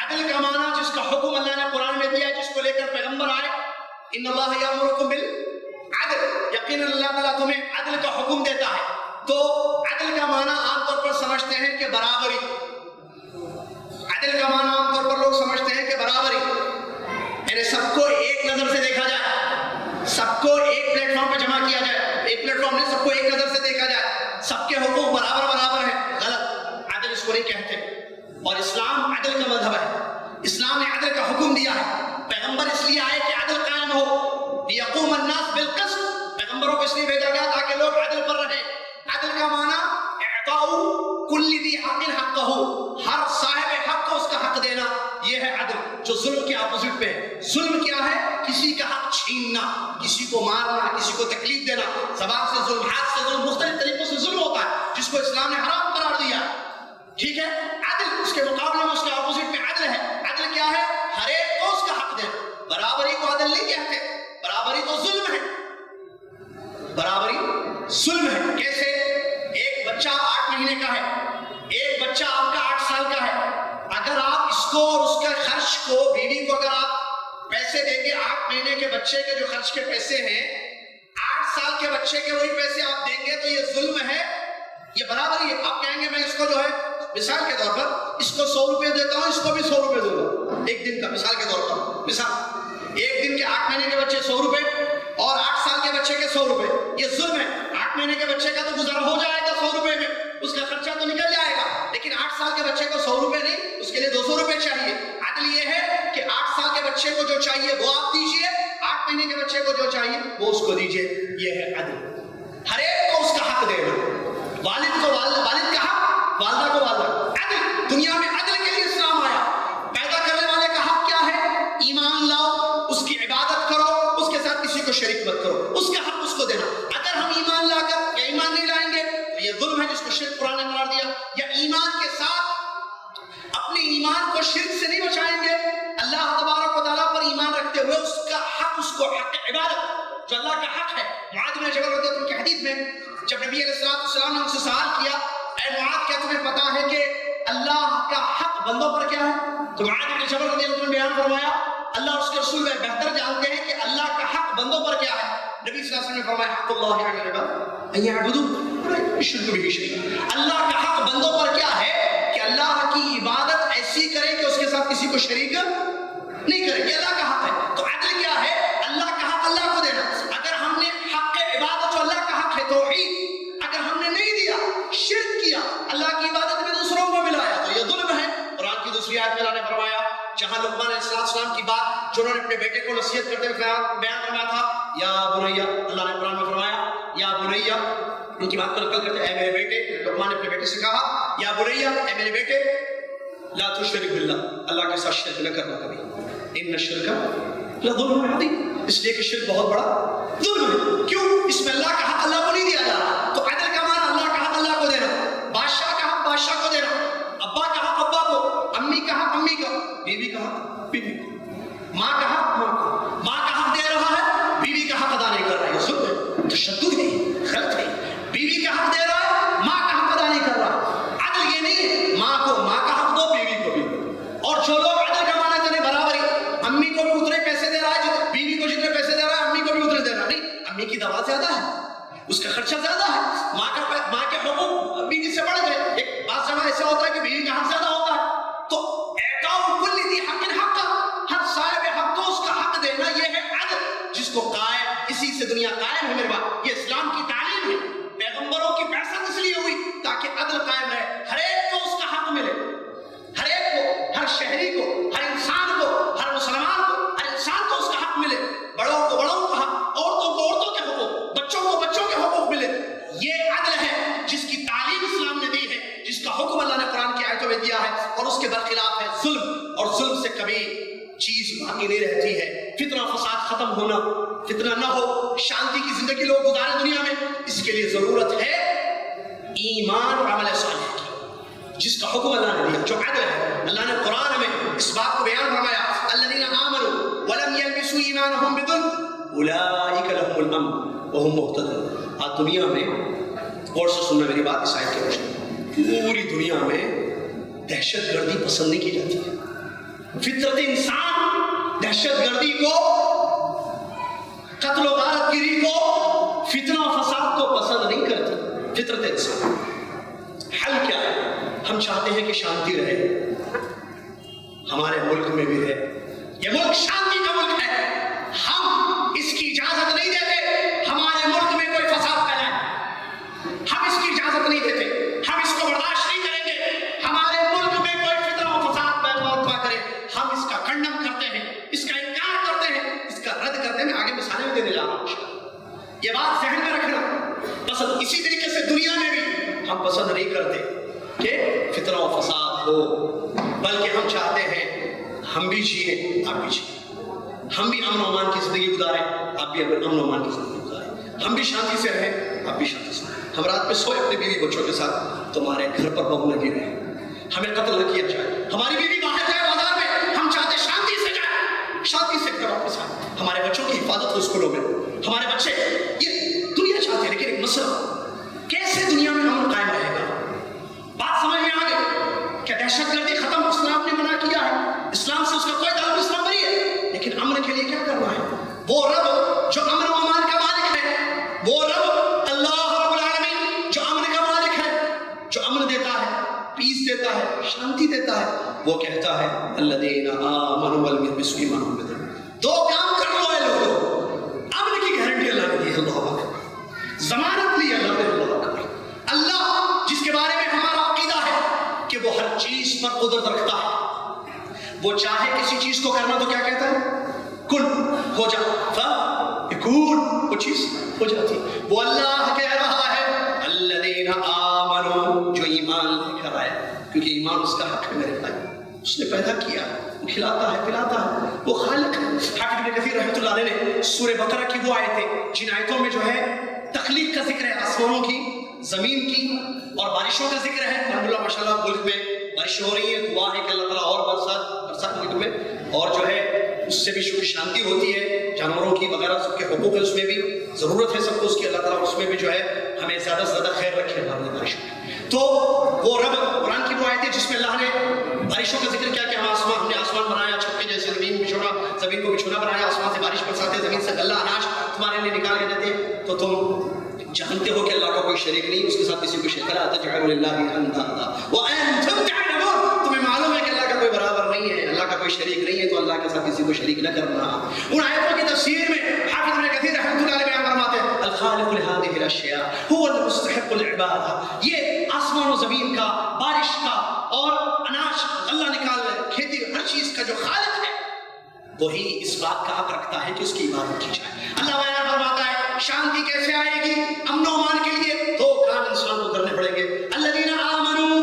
عدل کا معنی جس کا حکم اللہ نے قرآن میں دیا، جس کو لے کر پیغمبر آئے، ان اللہ یامرکم بالعدل، یقینا اللہ تعالیٰ تمہیں عدل کا حکم دیتا ہے. تو عدل کا معنی عام طور پر سمجھتے ہیں کہ برابری. عدل کا معنی عام طور پر لوگ سمجھتے ہیں کہ برابری، یعنی سب کو ایک نظر سے دیکھا جائے، سب کو ایک پلیٹ فارم پہ جمع کیا جائے. ایک پلیٹ فارم نہیں، سب کو ایک نظر سے دیکھا جائے، سب کے حقوق برابر برابر ہیں. غلط، عدل اس کو نہیں کہتے. اور اسلام عدل کا مذہب ہے، اسلام نے عدل کا حکم دیا ہے. پیغمبر اس لیے آئے کہ عدل قائم ہو، لیقوم الناس بالقسط. پیغمبروں کو اس لیے بھیجا گیا تاکہ لوگ عدل پر رہیں. عدل کا معنی اعطاء اعطاء کل ذی حق حقہ، ہر صاحب حق کو اس کا حق دینا، یہ ہے عدل، جو ظلم کے اپوزٹ پہ ہے۔ ظلم کیا ہے؟ کسی کا حق چھیننا، کسی کو مارنا، کسی کو تکلیف دینا، زبان سے ظلم، ہاتھ سے ظلم، مختلف طریقوں سے ظلم ہوتا ہے جس کو اسلام نے حرام قرار دیا، ٹھیک ہے۔ عدل اس کے مقابلے میں اس کے اپوزٹ پہ عدل ہے۔ عدل کیا ہے؟ ہر ایک کو اس کا حق دینا۔ برابری کو عدل نہیں کہتے، برابری تو ظلم ہے، برابری ظلم ہے۔ کیسے؟ ایک بچہ 8 مہینے کا ہے، ایک بچہ آپ کا 8 سال کا ہے، اگر آپ اس کو اور اس کے خرچ کو، بیوی کو اگر آپ پیسے دیں گے، 8 مہینے کے بچے کے جو خرچ کے پیسے ہیں 8 سال کے بچے کے وہی پیسے آپ دیں گے، تو یہ ظلم ہے، یہ برابری ہے۔ آپ کہیں گے میں اس کو جو ہے مثال کے طور پر اس کو 100 روپے دیتا ہوں، اس کو بھی 100 روپے دوں گا ایک دن کا، مثال کے طور پر، مثال ایک دن کے 8 مہینے کے بچے 100 روپے اور 8 سال کے بچے کے 100 روپے، یہ ظلم ہے۔ 8 مہینے کے بچے کا تو گزارا ہو جائے گا 100 روپے میں، اس کا خرچہ تو نکل جائے گا، لیکن 8 سال کے بچے کو 100 روپے نہیں، اس کے لیے 200 روپے چاہیے۔ عدل یہ ہے کہ 8 سال کے بچے کو جو چاہیے وہ آپ دیجئے، 8 مہینے کے بچے کو جو چاہیے وہ اس کو دیجئے، یہ ہے عدل۔ ہر ایک کو اس کا حق دینا، والد کو والد کا حق، والدہ کو والدہ۔ عدل، دنیا میں عدل کے لیے اسلام آیا۔ پیدا کرنے والے کا حق کیا ہے؟ ایمان لاؤ، اس کی عبادت کرو، اس کے ساتھ کسی کو شریک مت کرو، اس کا حق اس کو دینا۔ اگر ہم ایمان لا کر یا ایمان نہیں لائیں گے تو یہ ظلم ہے جس کو شرک قرآن نے قرار دیا، یا ایمان کے ساتھ اپنے ایمان کو شرک سے نہیں بچائیں گے، اللہ تبارک و تعالیٰ پر ایمان رکھتے ہوئے اس کا حق، اس کو حق عبادت جو اللہ کا حق ہے۔ معاذ بن جبل رضی اللہ عنہ کی حدیث میں جب نبی علیہ السلام نے ان سے سوال کیا، اے معاذ کیا تمہیں پتا ہے کہ اللہ کا حق بندوں پر کیا ہے؟ تو معاذ بن جبل رضی اللہ عنہ نے بیان فرمایا اللہ اور اس کے رسول بہتر جانتے ہیں کہ اللہ کا حق بندوں پر کیا ہے۔ نبی صلی اللہ علیہ وسلم نے فرمایا حق اللہ علی العباد ان یعبدوہ یشرکوا بہ شیئا، اللہ کا حق بندوں پر کیا ہے کہ اللہ کی عبادت ایسی کرے کہ اس کے ساتھ کسی کو شریک نہیں کرے، یہ اللہ کا حق ہے۔ تو عدل کیا ہے؟ اللہ کا حق اللہ کو دینا۔ اگر ہم نے حق عبادت جو اللہ کا حق ہے توحید، اگر ہم نے نہیں دیا، شرک کیا، اللہ کی عبادت میں دوسروں کو ملایا، تو یہ ظلم ہے۔ قرآن کی دوسری آیت میں اللہ نے فرمایا جہاں لقمان علیہ السلام کی بات جو انہوں نے اپنے بیٹے کو نصیحت کرتے ہوئے بیان فرمایا تھا، یا بنیا، اللہ نے قرآن میں فرمایا یا بنیا، ان کی بات کو نقل کرتے اے میرے بیٹے، لقمان نے اپنے بیٹے سے کہا یا بنیا، اے میرے بیٹے، لا تشرک باللہ، اللہ کے ساتھ شرک نہ کرنا کبھی، ان الشرک لظلم عظیم، اس لیے کہ شرک بہت بڑا ظلم ہے۔ کیوں؟ اس میں اللہ کا حق اللہ کو نہیں دیا جا رہا۔ تو عدل کا معنی اللہ کا حق اللہ کو دینا، بادشاہ کا حق بادشاہ کو دینا، ابا کا حق ابا کو، امی کا حق امی کا، بیوی کا حق بیوی کو، ماں کا حق ماں کو۔ ماں کا حق دے رہا ہے، بیوی کا حق ادا نہیں کر رہا ہے، یہ ظلم ہے، تشدد ہے، غلط ہے۔ بیوی کا حق دے رہا ہے، ماں کا حق ادا نہیں کر رہا۔ عدل یہ نہیں ہے ماں کو ماں کا حق دو، بیوی کو بھی۔ اور جو لوگ عدل کا معنی کریں برابری، امی کو بھی اتنے پیسے دے رہا ہے، بیوی کو جتنے پیسے دے رہا ہے امی کو بھی اتنے دے رہا ہے، نہیں، امی کی دوا زیادہ ہے، اس کا خرچہ زیادہ ہے، ماں کے حقوق بیوی سے بڑھ گئے۔ ایک بات جگہ ایسا ہوتا ہے کہ بیوی کا حق زیادہ ہوتا ہے، تو اعطاء کل ذی حق حق، ہر صاحب حق کو اس کا حق دینا، یہ ہے عدل جس کو قائم، اسی سے دنیا قائم ہے میرے بات، یہ اسلام کی تعلیم ہے۔ پیغمبروں کی بعثت اس لیے ہوئی تاکہ عدل قائم رہے، ہر ایک کو اس کا حق ملے، ہر ایک کو، ہر شہری کو، ہر انسان کو، ہر مسلمان کو، ہر انسان کو اس کا حق ملے، بڑوں کو بڑوں کا حق، عورتوں کو عورتوں کے حقوق، بچوں کو بچوں کے حقوق ملے۔ یہ عدل ہے جس کی تعلیم اسلام نے دی ہے، جس کا حکم اللہ نے قرآن کی آیتوں میں دیا ہے، اور اس کے برخلاف ہے ظلم، اور ظلم سے کبھی چیز باقی نہیں رہتی ہے۔ فتنہ فساد ختم ہونا، فتنہ نہ ہو، شانتی کی زندگی لوگ گزارے دنیا میں، اس کے لیے ضرورت ہے ایمان اور عمل صالح کی، جس کا حکم اللہ نے دیا، جو عدل ہے۔ اللہ نے قرآن میں اس بات کو بیان فرمایا الذین آمنوا ولم یلبسوا ایمانہم بظلم اولئک لہم الامن وہم مہتدون۔ آج دنیا میں، غور سے سننا میری بات اس آیت کی روشنی، پوری دنیا میں دہشت گردی پسند نہیں کی جاتی ہے۔ فطرت انسان دہشت گردی کو، قتل و غارت گیری کو، فتنہ و فساد کو پسند نہیں کرتی فطرت انسان۔ حل کیا ہے؟ ہم چاہتے ہیں کہ شانتی رہے، ہمارے ملک میں بھی رہے، یہ ملک شانتی کا ملک ہے، ہم اس کی اجازت نہیں دیتے ہمارے ملک میں کوئی فساد پھیلائے، ہم اس کی اجازت نہیں دیتے، ہم اس کو برداشت نہیں کریں گے ہمارے ملک میں کوئی فتنہ و فساد برپا کرے، ہم اس کا کنڈم کرتے ہیں، اس کا انکار کرتے ہیں، اس کا رد کرتے ہیں۔ میں آگے مثالیں بھی دینے جا رہا ہوں، یہ بات ذہن میں رکھنا۔ پسند اسی طریقے سے دنیا میں بھی ہم پسند نہیں کرتے فتنہ و فساد ہو، بلکہ ہم چاہتے ہیں ہم بھی جیے آپ بھی جیے، ہم بھی امن و امان کی زندگی گزاریں آپ بھی امن و امان کی زندگی گزاریں، ہم بھی شانتی سے رہیں آپ بھی شانتی سے رہیں، ہم رات میں سوئے اپنی بیوی بچوں کے ساتھ، تمہارے گھر پر بہو لگی رہے، ہمیں قتل نہ کیا جائے، ہماری بیوی باہر جائے بازار میں، ہم چاہتے شانتی سے جائیں، شانتی سے گھر واپس آئیں، ہمارے بچوں کی حفاظت ہو اسکولوں میں، ہمارے بچے یہ دنیا چاہتے ہیں، لیکن ایک مسئلہ کیسے دنیا میں امن قائم رہے گا؟ بات سمجھ میں آ گئی کہ دہشت گردی ختم اسلام نے منع کیا ہے، اسلام سے اس کا کوئی تعلق اسلام بری ہے، لیکن امن کے لیے کیا کرنا ہے؟ وہ رب جو امن و امان کا مالک ہے، وہ رب اللہ رب العالمین جو امن کا مالک ہے، جو امن دیتا ہے، پیس دیتا ہے، شانتی دیتا ہے، وہ کہتا ہے الذین آمنوا ولم یلبسوا ایمانہم بظلم، دو کام کر لو اے لوگوں، امن کی گارنٹی اللہ نے دی ہے، اللہ اکبر، ضمانت لی اللہ نے، اللہ اکبر، اللہ جس کے بارے میں ہمارا عقیدہ ہے کہ وہ ہر چیز پر قدرت رکھتا ہے، وہ چاہے کسی چیز کو کرنا تو کیا کہتا ہے؟ کن ہو جا، فیکون، وہ چیز ہو جاتی، وہ اللہ کہہ رہا ہے الذین آمنوا جو ایمان لے کر آئے، کیونکہ ایمان اس کا حق ہے میرے بھائی، اس نے پیدا کیا، وہ کھلاتا ہے پلاتا ہے، وہ خالق ہے۔ حافظ ابن کثیر رحمۃ اللہ علیہ نے سورہ بقرہ کی وہ آیتیں جن آیتوں میں جو ہے تخلیق کا ذکر ہے، آسمانوں کی، زمین کی اور بارشوں کا ذکر ہے، الحمدللہ ماشاءاللہ ملک میں بارشیں ہو رہی ہیں، دعا ہے کہ اللہ تعالیٰ اور برسات ملک میں، اور جو ہے اس سے بھی سکھ شانتی ہوتی ہے، جانوروں کی وغیرہ سب کے حقوق ہے، اس میں بھی ضرورت ہے سب کو اس کی، اللہ تعالیٰ اس میں بھی جو ہے ہمیں زیادہ سے زیادہ خیر رکھے ہمارے بارشوں میں۔ تو وہ رب قرآن کی وہ آیت ہے جس میں اللہ نے بارشوں کا ذکر کیا کہ ہم نے آسمان بنایا چھت کے جیسے، زمین کو بچھونا بنایا، آسمان سے بارش برساتے، زمین سے غلہ اناج تمہارے لیے نکال کے دیتے، تو تم جانتے ہو کہ اللہ کا کوئی شریک نہیں، اس کے ساتھ کسی کو شریک لا تجعلوا للہ اندادا وانتم تعلمون، تمہیں معلوم ہے کہ اللہ کا کوئی برابر نہیں ہے، اللہ کا کوئی شریک نہیں ہے، تو اللہ کے ساتھ کسی کو شریک نہ کرنا۔ ان آیتوں کی تفسیر میں حافظ ابن کثیر رحمۃ اللہ علیہ بیان فرماتے ہیں الخالق لهذه الاشیاء هو المستحق العبادہ، یہ آسمان و زمین کا، بارش کا اور اناج اللہ نکالنا، کھیتی، ہر چیز کا جو خالق ہے وہی اس بات کا حق رکھتا ہے کہ اس کی عبادت کی جائے۔ اللہ بیان فرماتا ہے شانتی کیسے آئے گی امن و امان کے لیے؟ دو کام انسان کو کرنے پڑیں گے، الذین آمنوا،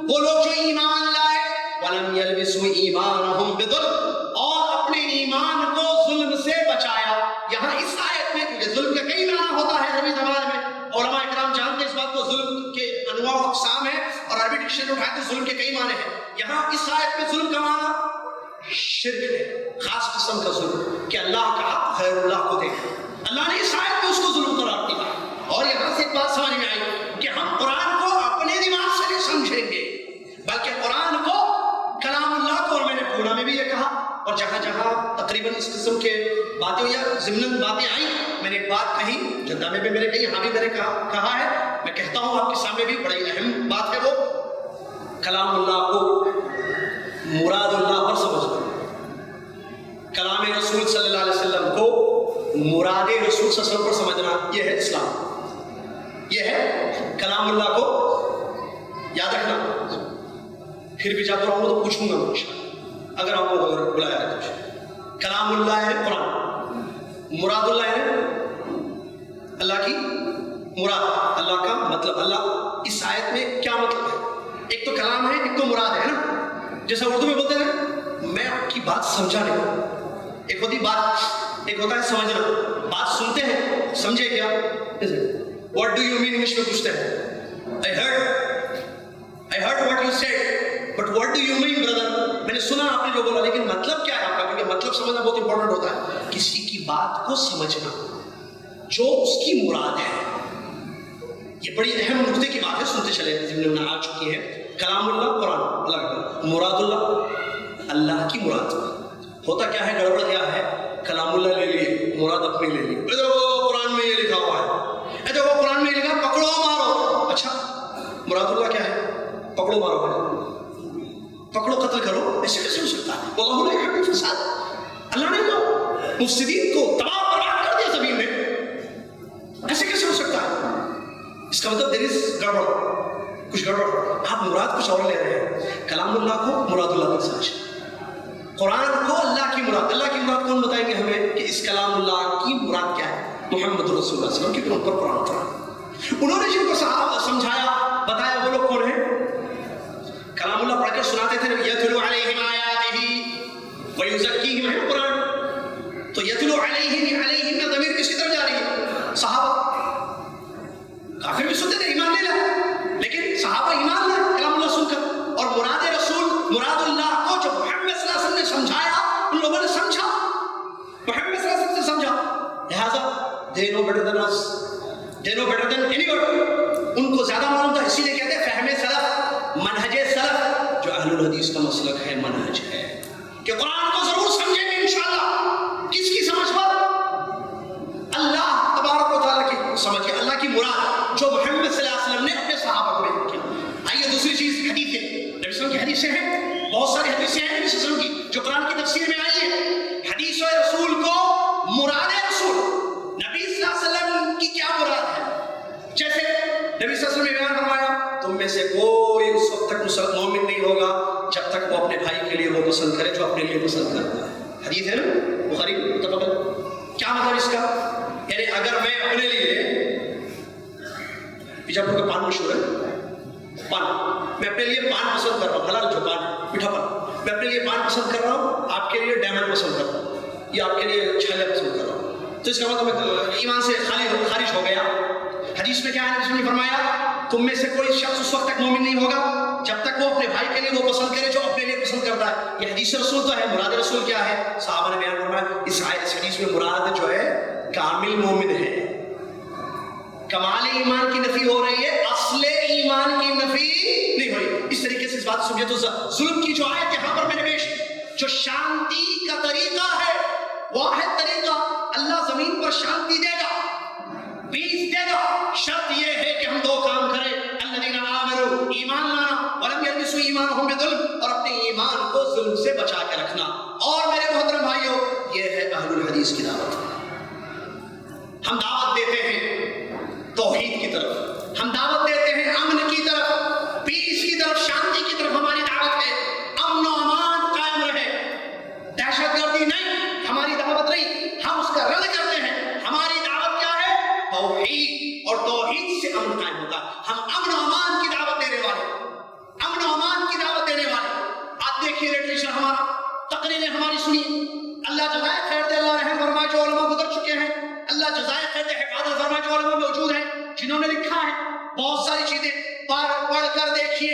وہ لوگ جو ایمان لائے، ولم یلبسوا ایمانہم بظلم، اور اپنے ایمان کو ظلم سے بچایا۔ یہاں اس آیت میں، کیونکہ ظلم کا کئی معنی ہوتا ہے عربی زبان میں، علماء اکرام جانتے ہیں اس بات کو، ظلم کے انواع و اقسام ہیں اور عربی ڈکشنری اٹھائے تو ظلم کے کئی معنی ہیں۔ یہاں اس آیت میں ظلم کا معنی شرک ہے، خاص قسم کا ظلم کہ اللہ کا حق غیر اللہ کو دے، اللہ نے اس آیت میں اس کو ظلم قرار دیا۔ اور یہاں سے ایک بات سمجھ میں آئی کہ ہم قرآن کو اپنے دماغ سے نہیں سمجھیں گے، بلکہ قرآن کو کلام اللہ کو، اور میں نے پورا میں بھی یہ کہا، اور جہاں جہاں تقریباً اس قسم کے باتیں یا ضمن باتیں آئیں، میں نے ایک بات کہی، جدہ میں بھی میں نے کہی، یہاں بھی میں نے کہا ہے، میں کہتا ہوں آپ کے سامنے بھی، بڑی اہم بات ہے، وہ کلام اللہ کو مراد اللہ پر سمجھنا، کلام رسول صلی اللہ علیہ وسلم کو مراد رسول صلی اللہ علیہ وسلم پر سمجھنا، یہ ہے اسلام، یہ ہے کلام اللہ کو یاد رکھنا۔ پھر بھی جاتا رہوں تو پوچھوں گا انشاءاللہ، اگر آپ کو بلایا ہے تو کلام اللہ ہے قرآن، مراد اللہ ہے اللہ کی مراد، اللہ کا مطلب، اللہ اس آیت میں کیا مطلب ہے؟ ایک تو کلام ہے، ایک تو مراد ہے نا، جیسا اردو میں بولتے ہیں میں آپ کی بات سمجھا نہیں، ایک ہوتی بات، ایک ہوتا ہے سمجھنا، بات سنتے ہیں، سمجھے کیا؟ What do you mean English میں پوچھتے ہیں، I heard what you said, but what do you mean brother؟ میں نے سنا آپ نے جو بولا، لیکن مطلب کیا ہے آپ کا؟ کیونکہ مطلب سمجھنا بہت امپورٹنٹ ہوتا ہے، کسی کی بات کو سمجھنا جو اس کی مراد ہے، یہ بڑی اہم نقطے کی بات ہے، سنتے چلے ضمن میں آ چکی ہے۔ کلام اللہ قرآن، اللہ کا مراد اللہ، اللہ کی مراد، ہوتا کیا ہے، گڑبڑ کیا ہے، کلام اللہ لے لیے، مراد اپنی لے لی، قرآن میں یہ لکھا ہوا ہے، وہ قرآن میں لکھا پکڑو مارو، اچھا مراد اللہ کیا ہے؟ پکڑو مارو کرو، پکڑو قتل کرو، ایسے کیسے ہو سکتا ہے؟ واللہ لا یحب الفساد، اللہ نے تو مفسدین کو تباہ برباد کر دیا زمین میں، ایسے کیسے ہو سکتا ہے؟ اس کا مطلب دیر از گڑبڑ، کچھ گڑبڑ، آپ مراد کچھ اور لے رہے ہیں۔ کلام اللہ کو مراد اللہ پر سمجھ، قرآن کو اللہ کی مراد، اللہ کی مراد کون بتائیں گے ہمیں کہ اس کلام اللہ کی مراد کیا ہے؟ محمد رسول اللہ صلی اللہ علیہ وسلم، کیونکہ ان پر قرآن تھا، انہوں نے جن کو سمجھایا بتایا وہ لوگ کون ہیں؟ کلام اللہ پڑھ کر سناتے تھے یتلو علیہم آیاتہ ویزکیہم، ہے قرآن، تو یتلو علیہم میں ضمیر کس کی طرف جا رہی ہے؟ صحابہ. کافر بھی سنتے تھے ایمان لے لا، لیکن صحابہ ایمان لائے کلام اللہ سن کر. اور مراد رسول، مراد اللہ کو جو محمد صلی اللہ علیہ وسلم نے سمجھایا ان لوگوں نے سمجھا، محمد صلی اللہ علیہ وسلم نے سمجھا، لہذا they know better than us, they know better than anyone. ان کو زیادہ معلوم تھا، اسی لیے کہتے ہیں فہم سلف، منہج سلف، جو اہل الحدیث کا مسلک ہے، منہج ہے کہ قرآن کو ضرور سمجھیں گے انشاءاللہ. کس کی سمجھ پر؟ اللہ تبارک و تعالیٰ کی سمجھ کے، اللہ کی مراد جو محمد صلی اللہ علیہ وسلم نے اپنے صحابہ کو بیان کیا. آئیے دوسری چیز حدیثیں، نبی صلی اللہ علیہ وسلم کی حدیثیں ہیں، بہت ساری حدیثیں ہیں نبی صلی اللہ علیہ وسلم کی جو قرآن کی تفسیر میں آئی ہے. حدیث و رسول کو مراد رسول نبی صلی اللہ علیہ وسلم کی کیا مراد ہے؟ جیسے نبی صلی اللہ علیہ وسلم نے بیان فرمایا تم میں سے کوئی اس وقت تک مومن نہیں ہوگا جب تک وہ اپنے بھائی کے لیے وہ پسند کرے جو اپنے لیے پسند کرتا ہے. حدیث ہے نا، بخاری متفق. کیا مطلب اس کا؟ یعنی اگر میں اپنے لیے، بیجاپور کا پان مشہور ہے، پان، میں اپنے لیے پان پسند کر رہا ہوں، حلال جو پان ہے، میٹھا پان، میں اپنے لیے پان پسند کر رہا ہوں، آپ کے لیے ڈائمنڈ پسند کر رہا ہوں، یا آپ کے لیے چھالے پسند کر رہا ہوں، تو اس کا مطلب ایمان سے خارج ہو گیا. حدیث میں کیا ہے؟ اس نے فرمایا تم میں سے کوئی شخص اس وقت تک مومن نہیں ہوگا جب تک وہ اپنے بھائی کے لیے وہ پسند کرے جو اپنے لیے پسند کرتا ہے. یہ حدیث رسول تو ہے. مراد رسول کیا ہے؟ صحابہ نے بیان فرمایا اس حدیث میں مراد جو ہے کامل مومن ہے. کمال ایمان کی نفی ہو رہی ہے، اصل ایمان کی نفی نہیں ہو رہی. اس طریقے سے اس بات سمجھے تو ظلم کی جو آیت یہاں پر میں نے پیش، جو شانتی کا طریقہ ہے، واحد طریقہ، اللہ زمین پر شانتی دے گا، پیس دے گا. شرط یہ ہے کہ ہم دو کام کریں، الذین آمنوا، ایمان لانا، ولم یلبسوا ایمانہم بظلم، اور اپنے ایمان کو ظلم سے بچا کے رکھنا. اور میرے محترم بھائیو، یہ ہے اہل الحدیث کی دعوت. ہم دعوت دیتے ہیں توحید کی طرف، ہم دعوت دیتے ہیں امن کی طرف، پیس کی طرف، شانتی کی طرف. ہماری دعوت ہے امن و امان قائم رہے، دہشت گردی نہیں، ہماری دعوت نہیں، ہم اس کا رد کرتے ہیں. ہماری دعوت کیا ہے؟ توحید، اور توحید سے امن قائم ہوتا ہے. ہم امن و امان کی دعوت دینے والے، امن و امان کی دعوت دینے والے. آپ دیکھیے لٹریچر ہمارا، تقریریں ہماری سنیے. اللہ جزائے خیر دے، اللہ رحم فرمائے جو علماء گزر چکے ہیں، اللہ جزائے خیر دے، حفاظت فرمائے جو علماء موجود ہیں جنہوں نے لکھا ہے. بہت ساری چیزیں پڑھ کر دیکھیے.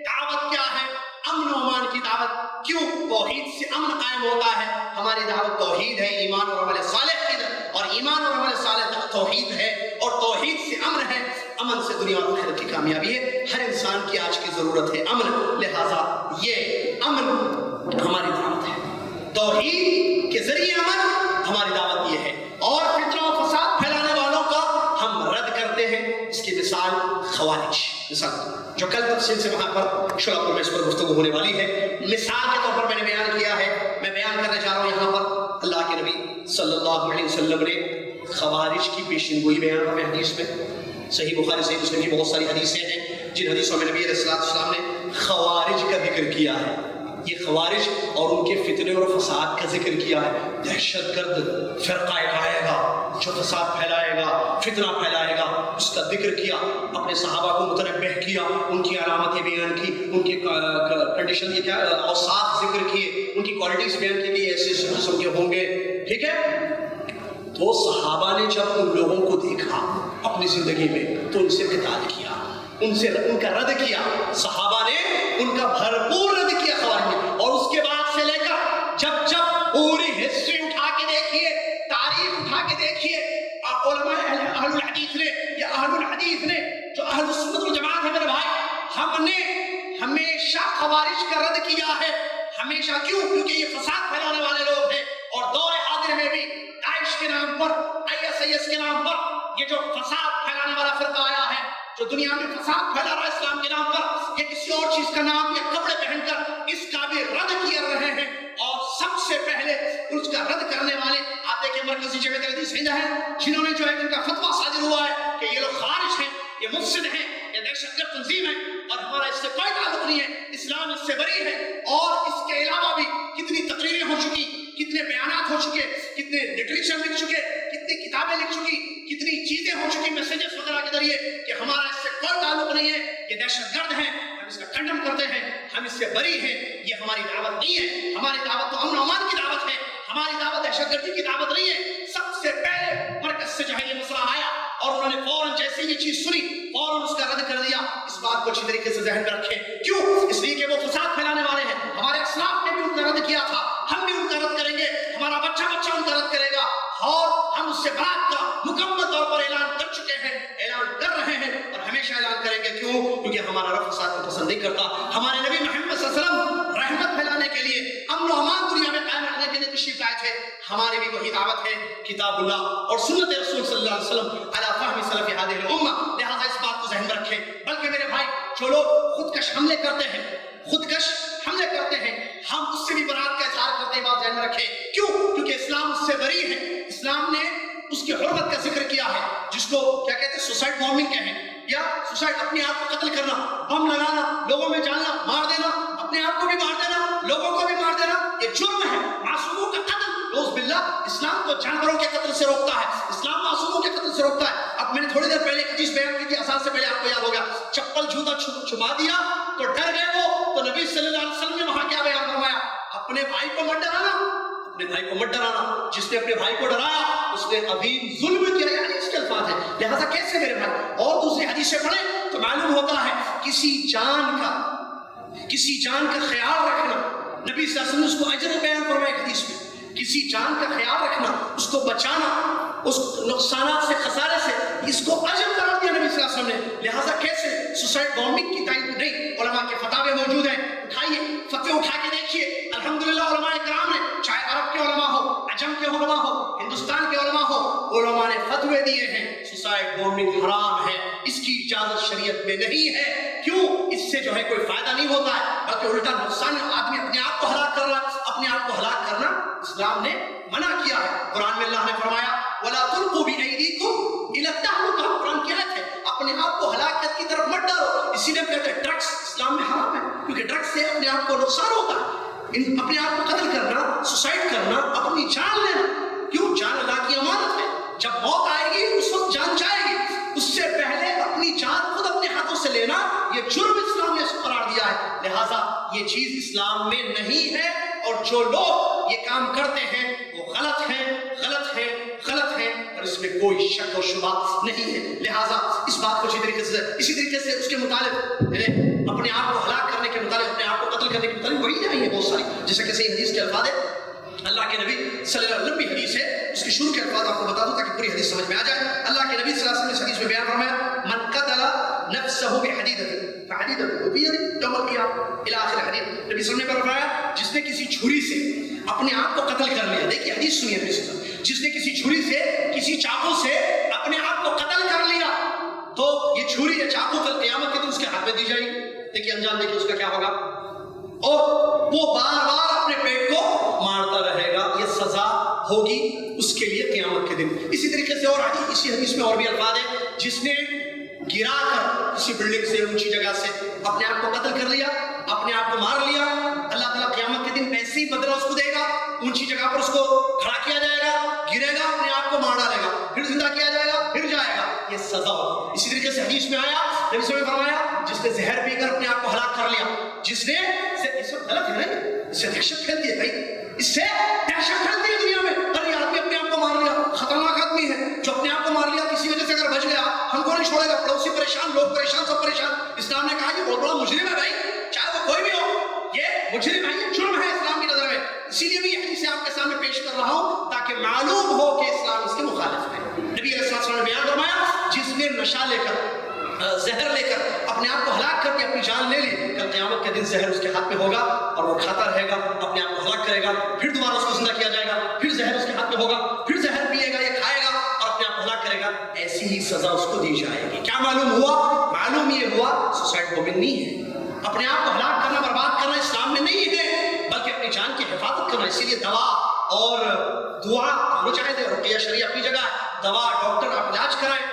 دعوت کیا ہے؟ امن و امان کی دعوت. کیوں؟ توحید سے امن قائم ہوتا ہے. ہماری دعوت توحید ہے، ایمان اور عمل صالح کی طرف، اور ایمان اور عمل صالح توحید ہے، اور توحید سے امن ہے. امن سے دنیا اور آخرت کی کامیابی ہے. ہر انسان کی آج کی ضرورت ہے امن، لہذا یہ امن ہماری دعوت ہے. توحید کے ذریعے امن ہماری دعوت یہ ہے. اور فتنہ و فساد پھیلانے والوں کا ہم رد کرتے ہیں. اس کی مثال خوارج، مثال جو کل تفصیل سے وہاں پر شعب میں اس پر گفتگو ہونے والی ہے. مثال کے طور پر میں نے بیان کیا ہے، میں بیان کرنے جا رہا ہوں یہاں پر. اللہ کے نبی صلی اللہ علیہ وسلم نے خوارج کی پیشین گوئی بیان فرمائی حدیث میں. صحیح بخاری صحیح مسلم کی بہت ساری حدیثیں ہیں جن حدیثوں میں نبی علیہ السلام نے خوارج کا ذکر کیا ہے. یہ خوارج اور ان کے فتنے اور فساد کا ذکر کیا ہے. دہشت گرد فرقہ آئے گا جو فساد پھیلائے گا، فتنہ پھیلائے گا، اس کا ذکر کیا. اپنے صحابہ کو متنبہ کیا، ان کی علامتیں بیان کی، ان کی کنڈیشن کی کیا اوصاف ذکر کیے، ان کی کوالٹیز بیان کی کہ ایسے قسم کے ہوں گے. ٹھیک ہے، تو صحابہ نے جب ان لوگوں کو دیکھا اپنی زندگی میں تو ان سے قتال کیا، ان کا رد کیا. صحابہ نے ان کا بھرپور رد کیا خوارج میں. اور اس کے بعد سے لے کر جب پوری ہسٹری اٹھا کے دیکھیے، تاریخ اٹھا کے دیکھیے، علماء اہل الحدیث نے یا اہل الحدیث نے جو اہل السنت والجماعت ہے میرے بھائی، ہم نے ہمیشہ خوارج کا رد کیا ہے. ہمیشہ. کیوں؟ کیونکہ یہ فساد پھیلانے والے لوگ ہیں. اور دور حاضر میں بھی داعش کے نام پر، ISIS کے نام پر یہ جو فساد پھیلانے والا فرقہ آیا ہے، جو دنیا میں فساد پھیلا رہا ہے اسلام کے نام پر، یا کسی اور چیز کا نام یا کپڑے پہن کر، اس کا بھی رد کیا رہے ہیں. اور سب سے پہلے اس کا رد کرنے والے آپ دیکھیں مرکزی جمعیت احمدیہ ہند ہیں، جنہوں نے جو ہے جن کا فتویٰ صادر ہوا ہے کہ یہ لوگ خارج ہیں، یہ مفسد ہیں، یہ دہشت گرد تنظیم ہے، اور ہمارا اس سے کوئی تعلق نہیں ہے، اسلام اس سے بری ہے. اور اس کے علاوہ بھی کتنی تقریریں ہو چکی، کتنے بیانات ہو چکے، کتنے لٹریچر لکھ چکے، کتنی کتابیں لکھ چکی، کتنی چیزیں ہو چکی میسیجز وغیرہ کے ذریعے کہ ہمارا اس سے کوئی تعلق نہیں ہے، یہ دہشت گرد ہیں، ہم اس کا کنڈم کرتے ہیں. ہم اس سے بری ہیں، یہ ہماری دعوت نہیں ہے. ہماری دعوت تو امن و امان کی دعوت ہے، ہماری دعوت دہشت گردی کی دعوت نہیں ہے. سب سے پہلے مرکز سے جو ہے یہ مسئلہ آیا اور انہوں نے فوراً جیسے یہ چیز سنی فوراً اس کا رد کر دیا. اس بات کو اچھی طریقے سے ذہن میں رکھیں. کیوں؟ اس لیے کہ وہ فساد پھیلانے والے ہیں. ہمارے اسلاف نے بھی ان کا رد کیا تھا، ہم بھی ان کا رد کریں گے، ہمارا بچہ ان کا رد کرے گا، اور ہم اس سے برات کا مکمل طور پر اعلان کر چکے ہیں، اعلان کر رہے ہیں اور ہمیشہ اعلان کریں گے. کیوں؟ کیونکہ ہمارا رب فساد کو پسند نہیں کرتا. ہمارے نبی محمد صلی اللہ علیہ وسلم رحمت پھیلانے کے لیے، امن و امان دنیا میں قائم رکھنے کے لیے تشریف لائے تھے. ہماری بھی وہی دعوت ہے، کتاب اللہ اور سنت رسول صلی اللہ علیہ وسلم علی فہم سلف هذه الامه. لہذا اس بات کو ذہن میں رکھیں. بلکہ میرے بھائی جو لوگ خودکش حملے کرتے ہیں، خودکش حملے کرتے ہیں، ہم اس سے بھی برات کا اظہار کرتے ہیں. بات ذہن میں رکھیں. کیوں؟ کیونکہ اسلام اس سے بری ہے. اسلام نے اس کی حرمت کا ذکر کیا ہے، جس کو کیا کہتے ہیں، سوسائڈ بامبنگ کہیں، یا سوسائڈ، اپنے آپ کو قتل کرنا، بم لگانا، لوگوں میں جاننا، مار دینا، اپنے آپ کو بھی مار دینا، لوگوں کو بھی مار دینا، یہ جرم ہے. معصوموں کا قتل، روز باللہ. اسلام تو جانوروں کے قتل سے روکتا ہے، اسلام معصوموں کے قتل سے روکتا ہے. اب میں نے تھوڑی دیر پہلے ایک حدیث بیان کی تھی، اذان سے پہلے آپ کو یاد ہوگا، چپل جوتا چھپا دیا تو ڈر گئے وہ، تو نبی صلی اللہ علیہ وسلم نے وہاں کیا بیان فرمایا؟ اپنے بھائی کو مت ڈرانا، اپنے بھائی کو مت ڈرانا. جس نے اپنے بھائی کو ڈرایا اس نے عظیم ظلم کیا. یعنی اس کے الفاظ ہیں. لہذا کیسے میرے بھائی؟ اور دوسری حدیث سے پڑھیں تو معلوم ہوتا ہے کسی جان کا خیال رکھنا، نبی صلی اللہ علیہ وسلم نے اس کو اجر بیان فرمایا حدیث میں. کسی جان کا خیال رکھنا، اس کو بچانا، اس نقصانات سے، خسارے سے، اس کو اجر قرار دیا نبی صلی اللہ علیہ وسلم نے. لہذا کیسے؟ سوسائڈ بامبنگ کی تائید نہیں. علماء کے فتاوے موجود ہیں، اٹھائیے فتوے اٹھا کے دیکھیے. الحمدللہ علماء کرام نے، چاہے عرب کے علماء ہو، عجم کے علماء ہو، ہندوستان کے علماء ہو، علماء نے فتوے دیے ہیں سوسائڈ بامبنگ حرام ہے، اس کی اجازت شریعت میں نہیں ہے. کیوں؟ اس سے جو ہے کوئی فائدہ نہیں ہوتا ہے، بلکہ الٹا نقصان. آدمی اپنے آپ کو ہلاک کر رہا ہے. اپنے آپ کو ہلاک کرنا اسلام نے منع کیا ہے. قرآن میں اللہ نے فرمایا وَلَا تُلْقُوا بِأَيْدِيكُمْ إِلَى التَّهْلُكَةِ. قرآن کی آیت ہے، اپنے آپ کو ہلاکت کی طرف مت ڈالو. اسی لیے کہتے ہیں ڈرگس اسلام میں حرام ہے، کیونکہ ڈرگس سے اپنے آپ کو نقصان ہوتا ہے. اپنے آپ کو قتل کرنا، سوسائڈ کرنا، اپنی جان لینا. کیوں؟ جان اللہ کی امانت ہے. جب موت آئے گی اس وقت جان جائے گی. اس سے پہلے اپنی جان خود اپنے ہاتھوں سے لینا یہ جرم اسلام نے اس کو قرار دیا ہے. لہٰذا یہ چیز اسلام میں نہیں ہے، اور جو لوگ یہ کام کرتے ہیں وہ غلط ہیں، غلط ہیں، غلط ہیں، اور اس میں کوئی شک اور شبہ نہیں ہے. لہٰذا اس بات کو اسی طریقے سے اس کے متعلق اپنے آپ کو ہلاک کرنے کے متعلق، اپنے آپ کو قتل کرنے کے متعلق وہی نہیں ہے بہت ساری. جیسے کہ صحیح حدیث کے الفاظ ہے، اللہ کے نبی صلی اللہ علیہ وسلم، لمبی حدیث ہے، اس کے شروع کے الفاظ آپ کو بتا دوں تاکہ پوری حدیث سمجھ میں آ جائے. اللہ کے نبی صلی اللہ علیہ وسلم نے اس حدیث میں بیان فرمایا من قتل نفسه بحدیدۃ فحدیدۃ بید یوم القیامہ الی آخر حدیث. نبی صلی اللہ علیہ وسلم نے فرمایا جس نے کسی چھری سے اپنے آپ کو قتل کر لیا. دیکھیے حدیث سنیے نبی صلی اللہ علیہ وسلم، جس نے کسی چھری سے، کسی چاقو سے اپنے آپ کو قتل کر لیا تو یہ چھری یا چاقو کل قیامت کے دن اس کے ہاتھ میں دی جائے گی. دیکھیے انجام دیکھیے اس کا کیا ہوگا، اور وہ بار بار اپنے پیٹ کو مارتا رہے گا. یہ سزا ہوگی اس کے لیے قیامت کے دن. اسی طریقے سے اور اسی حدیث میں اور بھی الفاظ ہیں، جس نے گرا کر کسی بلڈنگ سے، اونچی جگہ سے اپنے آپ کو قتل کر لیا، اپنے آپ کو مار لیا، اللہ تعالیٰ قیامت کے دن ایسے ہی بدلہ اس کو دے گا. اونچی جگہ پر اس کو کھڑا کیا جائے گا، گرے گا، اپنے آپ کو مار ڈالے گا، پھر زندہ کیا جائے گا، پھر جائے گا. یہ سزا ہوگی. اسی طریقے سے حدیث میں آیا، نبی صلی اللہ علیہ وسلم نے فرمایا جس نے زہر پی کر اپنے آپ کو ہلاک کر لیا، جس نے، اس سے غلط ہے نا، اس سے دہشت پھیلتی ہے بھائی، اس سے دہشت پھیلتی ہے دنیا میں. پر یہ آدمی اپنے آپ کو مار لیا، خطرناک آدمی ہے جو اپنے آپ کو مار لیا. کسی وجہ سے اگر بچ گیا ہم کو نہیں چھوڑے گا، پڑوسی پریشان، لوگ پریشان، سب پریشان. اسلام نے کہا یہ بہت بڑا مجرم ہے بھائی، چاہے وہ کوئی بھی ہو، یہ مجرم ہے، یہ جرم ہے اسلام کی نظر میں. اسی لیے میں یہ حدیث آپ کے سامنے پیش کر رہا ہوں تاکہ معلوم ہو کہ اسلام اس کے مخالف ہے. نبی علیہ الصلوۃ والسلام نے بیان فرمایا جس نے نشہ لے کر، زہر لے کر اپنے آپ کو ہلاک کر کے اپنی جان لے لی، کل قیامت کے دن زہر اس کے ہاتھ میں ہوگا اور وہ کھاتا رہے گا، اپنے آپ کو ہلاک کرے گا، پھر دوبارہ اس کو زندہ کیا جائے گا، پھر زہر اس کے ہاتھ میں ہوگا، پھر زہر پیے گا، یہ کھائے گا اور اپنے آپ کو ہلاک کرے گا. ایسی ہی سزا اس کو دی جائے گی. کیا معلوم ہوا؟ معلوم یہ ہوا سوسائڈ بامبنگ نہیں ہے. اپنے آپ کو ہلاک کرنا، برباد کرنا اسلام میں نہیں ہے، بلکہ اپنی جان کی حفاظت کرنا. اسی لیے دوا اور دعا دونوں چاہے تھے. رقیہ شرعیہ اپنی جگہ ہے، دوا، ڈاکٹر، آپ علاج کرائیں.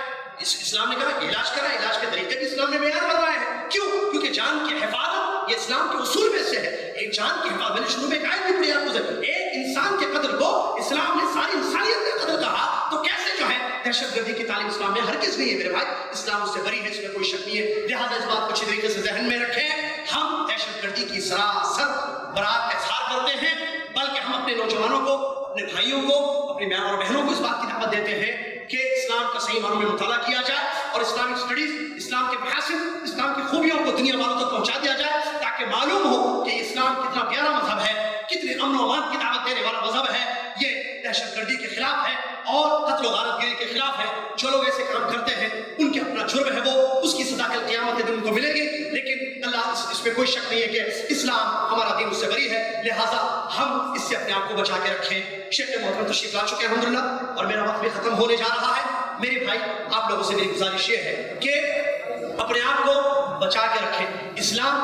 اسلام نے کہا کہ علاج کرائیں، علاج کے طریقے بھی اسلام نے بیان کروائے ہیں. کیوں؟ کیونکہ جان کی حفاظت یہ اسلام کے اصول میں سے ہے. ایک جان کی حفاظت، میں نے شروع میں ایک آیت بھی پڑھی آپ کو، ایک انسان کے قتل کو اسلام نے ساری انسانیت کا قتل کہا، تو کیسے جو ہے دہشت گردی کی تعلیم اسلام میں ہرگز نہیں ہے میرے بھائی. اسلام اس سے بری ہے، اس میں کوئی شک نہیں ہے. لہٰذا اس بات کو اچھی طریقے سے ذہن میں رکھیں. ہم دہشت گردی کی سراسر برات کا اظہار کرتے ہیں، بلکہ ہم اپنے نوجوانوں کو، اپنے بھائیوں کو، اپنی ماں اور بہنوں کو اس بات کی دعوت دیتے ہیں کہ اسلام کا صحیح معنوں میں مطالعہ کیا جائے اور اسلامک اسٹڈیز، اسلام کے محاسن، اسلام کی خوبیوں کو دنیا والوں تک پہنچا دیا جائے، تاکہ معلوم ہو کہ اسلام کتنا پیارا مذہب ہے، کتنے امن و امان کی دعوت دینے والا مذہب ہے، یہ دہشت گردی کے خلاف ہے اور قتل و غارت گری کے خلاف ہے۔ جو لوگ ایسے کام کرتے ہیں ان کے اپنا جرم ہے، وہ اس کی سزا کل قیامت کے دن ان کو ملے گی، لیکن اللہ اس میں کوئی شک نہیں ہے کہ اسلام ہمارا دین اس سے بری ہے، لہٰذا ہم اس سے اپنے آپ کو بچا کے رکھیں۔ شیخ محترم تشریف لا چکے ہیں الحمدللہ، اور میرا وقت بھی ختم ہونے جا رہا ہے۔ میرے بھائی، آپ لوگوں سے میری گزارش یہ ہے کہ اپنے آپ کو بچا کے رکھیں، اسلام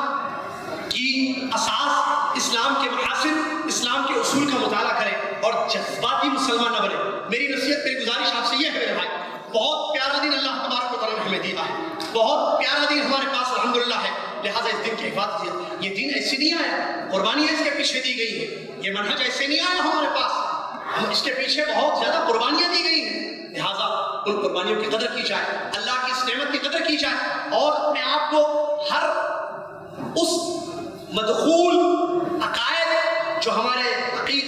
کی اساس، اسلام کے محاسن، اسلام کے اصول کا مطالعہ کریں اور جذباتی مسلمان نہ بنے۔ میری نصیحت، میری گزارش آپ سے یہ ہے میرے بھائی، بہت پیارا دن اللہ تبارک و تعالیٰ نے ہمیں دیا ہے، بہت پیارا دن ہمارے پاس الحمدللہ ہے، لہٰذا اس دن کی حفاظت کیجیے۔ یہ دین ایسے نہیں آیا، قربانیاں اس کے پیچھے دی گئی ہیں، یہ منہج ایسے نہیں آیا ہمارے پاس، اس کے پیچھے بہت زیادہ قربانیاں دی گئی ہیں، لہٰذا ان قربانیوں کی قدر کی جائے، اللہ کی اس نعمت کی قدر کی جائے اور اپنے آپ کو ہر اس مدخول عقائد جو ہمارے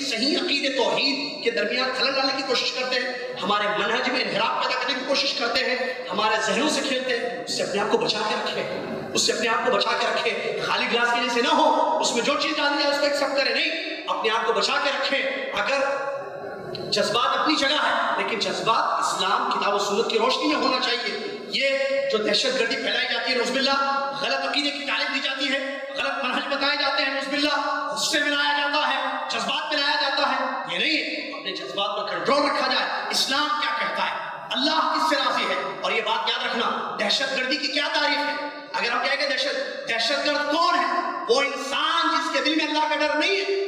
صحیح عقید توحید کے درمیان خلل ڈالنے کی کوشش کرتے ہیں، ہمارے منہج میں انحراف پیدا کرنے کی کوشش کرتے ہیں، ہمارے ذہنوں سے کھیلتے ہیں، اس سے اپنے آپ کو بچا کے رکھیں، اس سے اپنے آپ کو بچا کے رکھیں۔ خالی گلاس کے جیسے نہ ہو، اس میں جو چیز ڈال دی جائے اس کو ایکسپٹ کریں نہیں، اپنے آپ کو بچا کے رکھیں۔ اگر جذبات اپنی جگہ ہے، لیکن جذبات اسلام کتاب و سنت کی روشنی میں ہونا چاہیے۔ یہ جو دہشت گردی پھیلائی جاتی ہے، نعوذ باللہ، غلط عقیدے کی تعلیم دی جاتی ہے، غلط منہج بتائے جاتے ہیں، نعوذ باللہ، غصے میں لایا جاتا ہے، جذبات میں لایا جاتا ہے، یہ نہیں ہے۔ اپنے جذبات پر کنٹرول رکھا جائے۔ اسلام کیا کہتا ہے، اللہ کس سے راضی ہے، اور یہ بات یاد رکھنا، دہشت گردی کی کیا تعریف ہے۔ اگر ہم کہیں کہ دہشت گرد کون ہے، وہ انسان جس کے دل میں اللہ کا ڈر نہیں ہے،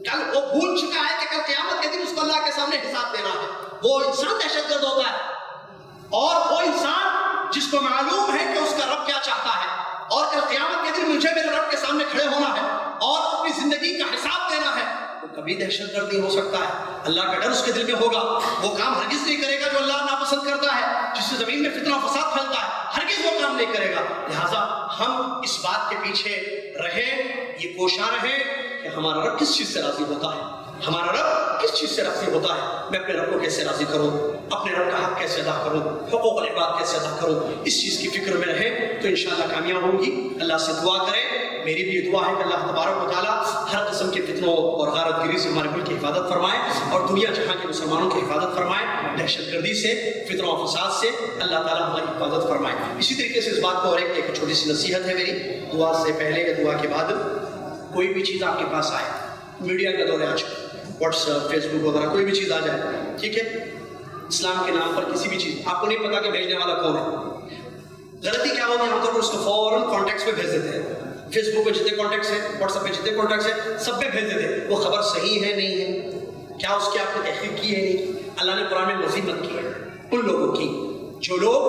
کل وہ بھول چکا ہے کہ کل قیامت کے دن اس کو اللہ کے سامنے حساب دینا ہے، وہ انسان دہشت گرد ہوتا ہے۔ اور وہ انسان جس کو معلوم ہے کہ اس کا رب کیا چاہتا ہے اور کل قیامت کے دن مجھے میرے رب کے سامنے کھڑے ہونا ہے اور اپنی زندگی کا حساب دینا ہے، وہ کبھی دہشت گرد نہیں ہو سکتا ہے۔ اللہ کا ڈر اس کے دل میں ہوگا، وہ کام ہرگز نہیں کرے گا جو اللہ ناپسند کرتا ہے، جس سے زمین میں فتنہ و فساد پھیلتا ہے، ہرگز وہ کام نہیں کرے گا۔ لہٰذا ہم اس بات کے پیچھے رہیں، یہ کوشاں رہیں کہ ہمارا رب کس چیز سے راضی ہوتا ہے، ہمارا رب کس چیز سے راضی ہوتا ہے، میں اپنے رب کو کیسے راضی کروں، اپنے رب کا حق کیسے ادا کروں، حقوق العباد کیسے ادا کروں، اس چیز کی فکر میں رہیں تو انشاءاللہ کامیاب ہوں گی۔ اللہ سے دعا کریں، میری بھی دعا ہے کہ اللہ تبارک و تعالیٰ ہر قسم کے فتنوں اور غارت گری سے ہمارے ملک کی حفاظت فرمائے اور دنیا جہاں کے مسلمانوں کی حفاظت فرمائے، دہشت گردی سے، فتنوں و فساد سے اللہ تعالیٰ ہماری حفاظت فرمائے۔ اسی طریقے سے اس بات کو اور ایک چھوٹی سی نصیحت ہے میری، دعا سے پہلے یا دعا کے بعد کوئی بھی چیز آپ کے پاس آئے، میڈیا کا دور ہے آج، واٹس ایپ، فیس بک وغیرہ، کوئی بھی چیز آ جائے، ٹھیک ہے، اسلام کے نام پر کسی بھی چیز، آپ کو نہیں پتا کہ بھیجنے والا کون ہے، غلطی کیا ہوگی، ہم تو اس کو فوراً کانٹیکٹس پہ بھیج دیتے ہیں، فیس بک پہ جتنے کانٹیکٹس ہیں، واٹس ایپ پہ جتنے کانٹیکٹس ہیں، سب پہ بھیج دیتے ہیں۔ وہ خبر صحیح ہے نہیں ہے، کیا اس کی آپ نے تحقیق کی ہے نہیں کی؟ اللہ نے قرآن میں مذمت کی ہے ان لوگوں کی جو لوگ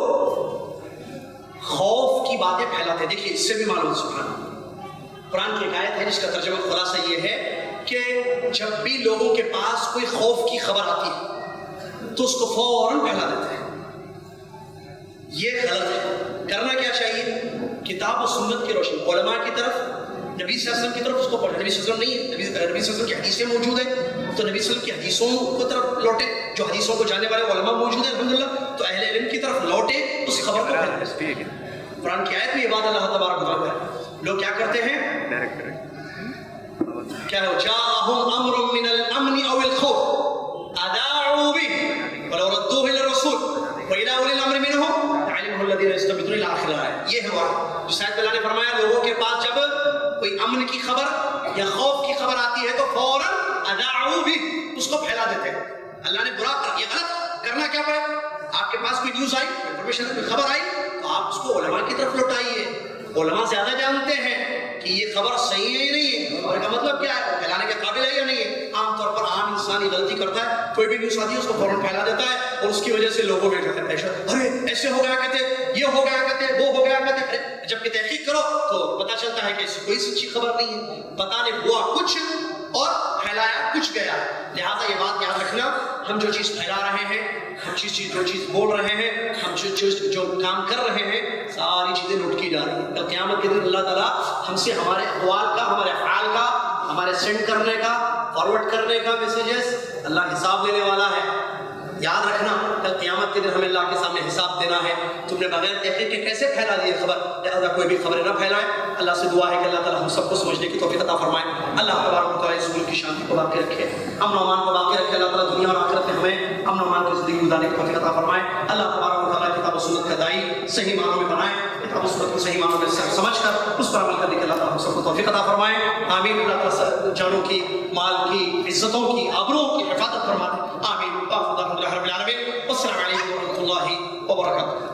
خوف کی باتیں پھیلاتے ہیں۔ دیکھیے اس سے بھی معلوم، سبحان اللہ، قرآن کی ایک آیت ہے جس کا ترجمہ خلاصہ یہ ہے کہ جب بھی لوگوں کے پاس کوئی خوف کی خبر آتی ہے تو اس کو فوراً پھیلا دیتے ہیں، یہ غلط ہے۔ کرنا کیا چاہیے؟ کتاب و سنت کی روشنی، علماء کی طرف، نبی صلی اللہ علیہ وسلم کی طرف اس کو پڑھیں۔ نبی صلی اللہ علیہ وسلم نہیں ہے، نبی صلی اللہ علیہ وسلم کی حدیثیں موجود ہیں تو نبی صلی اللہ علیہ وسلم کی حدیثوں کی طرف لوٹے، جو حدیثوں کو جاننے والے علماء موجود ہیں الحمدللہ، تو اہل علم کی طرف لوٹے، اس خبر کو پھیلائیں۔ قرآن کی آیت میں یہ بات اللہ تبارک و تعالیٰ ہے۔ لوگ کیا کرتے ہیں، کیا ہو جاءہم امر من الامن او الخوف اذاعوا به ولو ردوه الى الرسول والى اولي الامر منهم لعلمه الذين يستنبطون الى اخر الآیت۔ یہ ہوا جس آیت میں اللہ نے فرمایا لوگوں کے پاس جب کوئی امن کی خبر یا خوف کی خبر آتی ہے تو فوراً اذاعوا به، اس کو پھیلا دیتے ہیں۔ اللہ نے برا کر، یہ غلط کرنا کیا پڑے، آپ کے پاس کوئی نیوز آئی، انفارمیشن، کوئی خبر آئی تو آپ اس کو علماء کی طرف لوٹائیے۔ علماء زیادہ جانتے ہیں کہ یہ خبر صحیح ہے یا نہیں ہے، خبر کا مطلب کیا ہے، پھیلانے کے قابل ہے یا نہیں ہے۔ عام طور پر عام انسان یہ غلطی کرتا ہے، کوئی بھی نیوز آتی ہے اس کو فوراً پھیلا دیتا ہے اور اس کی وجہ سے لوگوں میں جو ہے دہشت، ارے ایسے ہو گیا کہتے، یہ ہو گیا کہتے، وہ ہو گیا کہتے، جب کہ تحقیق کرو تو پتہ چلتا ہے کہ اس کوئی سچی خبر نہیں ہے، پتہ نہیں ہوا کچھ اور پھیلایا کچھ گیا. لہٰذا یہ بات یاد رکھنا، ہم جو چیز پھیلا رہے ہیں، ہم جو چیز بول رہے ہیں، ہم جو کام کر رہے ہیں، ساری چیزیں نوٹ کی جا رہی ہیں. کل قیامت کے دن اللہ تعالیٰ ہم سے ہمارے اقوال کا، ہمارے افعال کا، ہمارے سینڈ کرنے کا، فارورڈ کرنے کا میسیجز اللہ حساب لینے والا ہے. یاد رکھنا کل قیامت کے دن ہمیں اللہ کے سامنے حساب دینا ہے. تم نے بغیر دیکھے کہ کیسے پھیلا دی خبر، لہٰذا کوئی بھی خبریں نہ پھیلائیں. اللہ سے دعا ہے کہ اللہ تعالیٰ ہم سب کو سمجھنے کی توفیق عطا فرمائے. اللہ تبارک و تعالیٰ اس ملک کی شانتی کو باقی رکھے، امن و امان کو باقی رکھے. اللہ تعالیٰ دنیا اور آخرت میں ہمیں امن و امان کی زندگی گزارنے کی توفیق عطا فرمائے. اللہ تبارک و تعالیٰ کتاب و سنت کا داعی صحیح معنوں میں بنائے، کتاب و سنت کو صحیح معنوں میں سمجھ کر اس پر عمل کرنے کے اللہ تعالیٰ ہم سب کو توفیق عطا فرمائے. آمین. اللہ تعالیٰ جانوں کی، مال کی، عزتوں کی، آبروں کی حفاظت فرمائے. آمین. الحمد للہ رب العالمین. السلام علیکم ورحمۃ اللہ وبرکاتہ.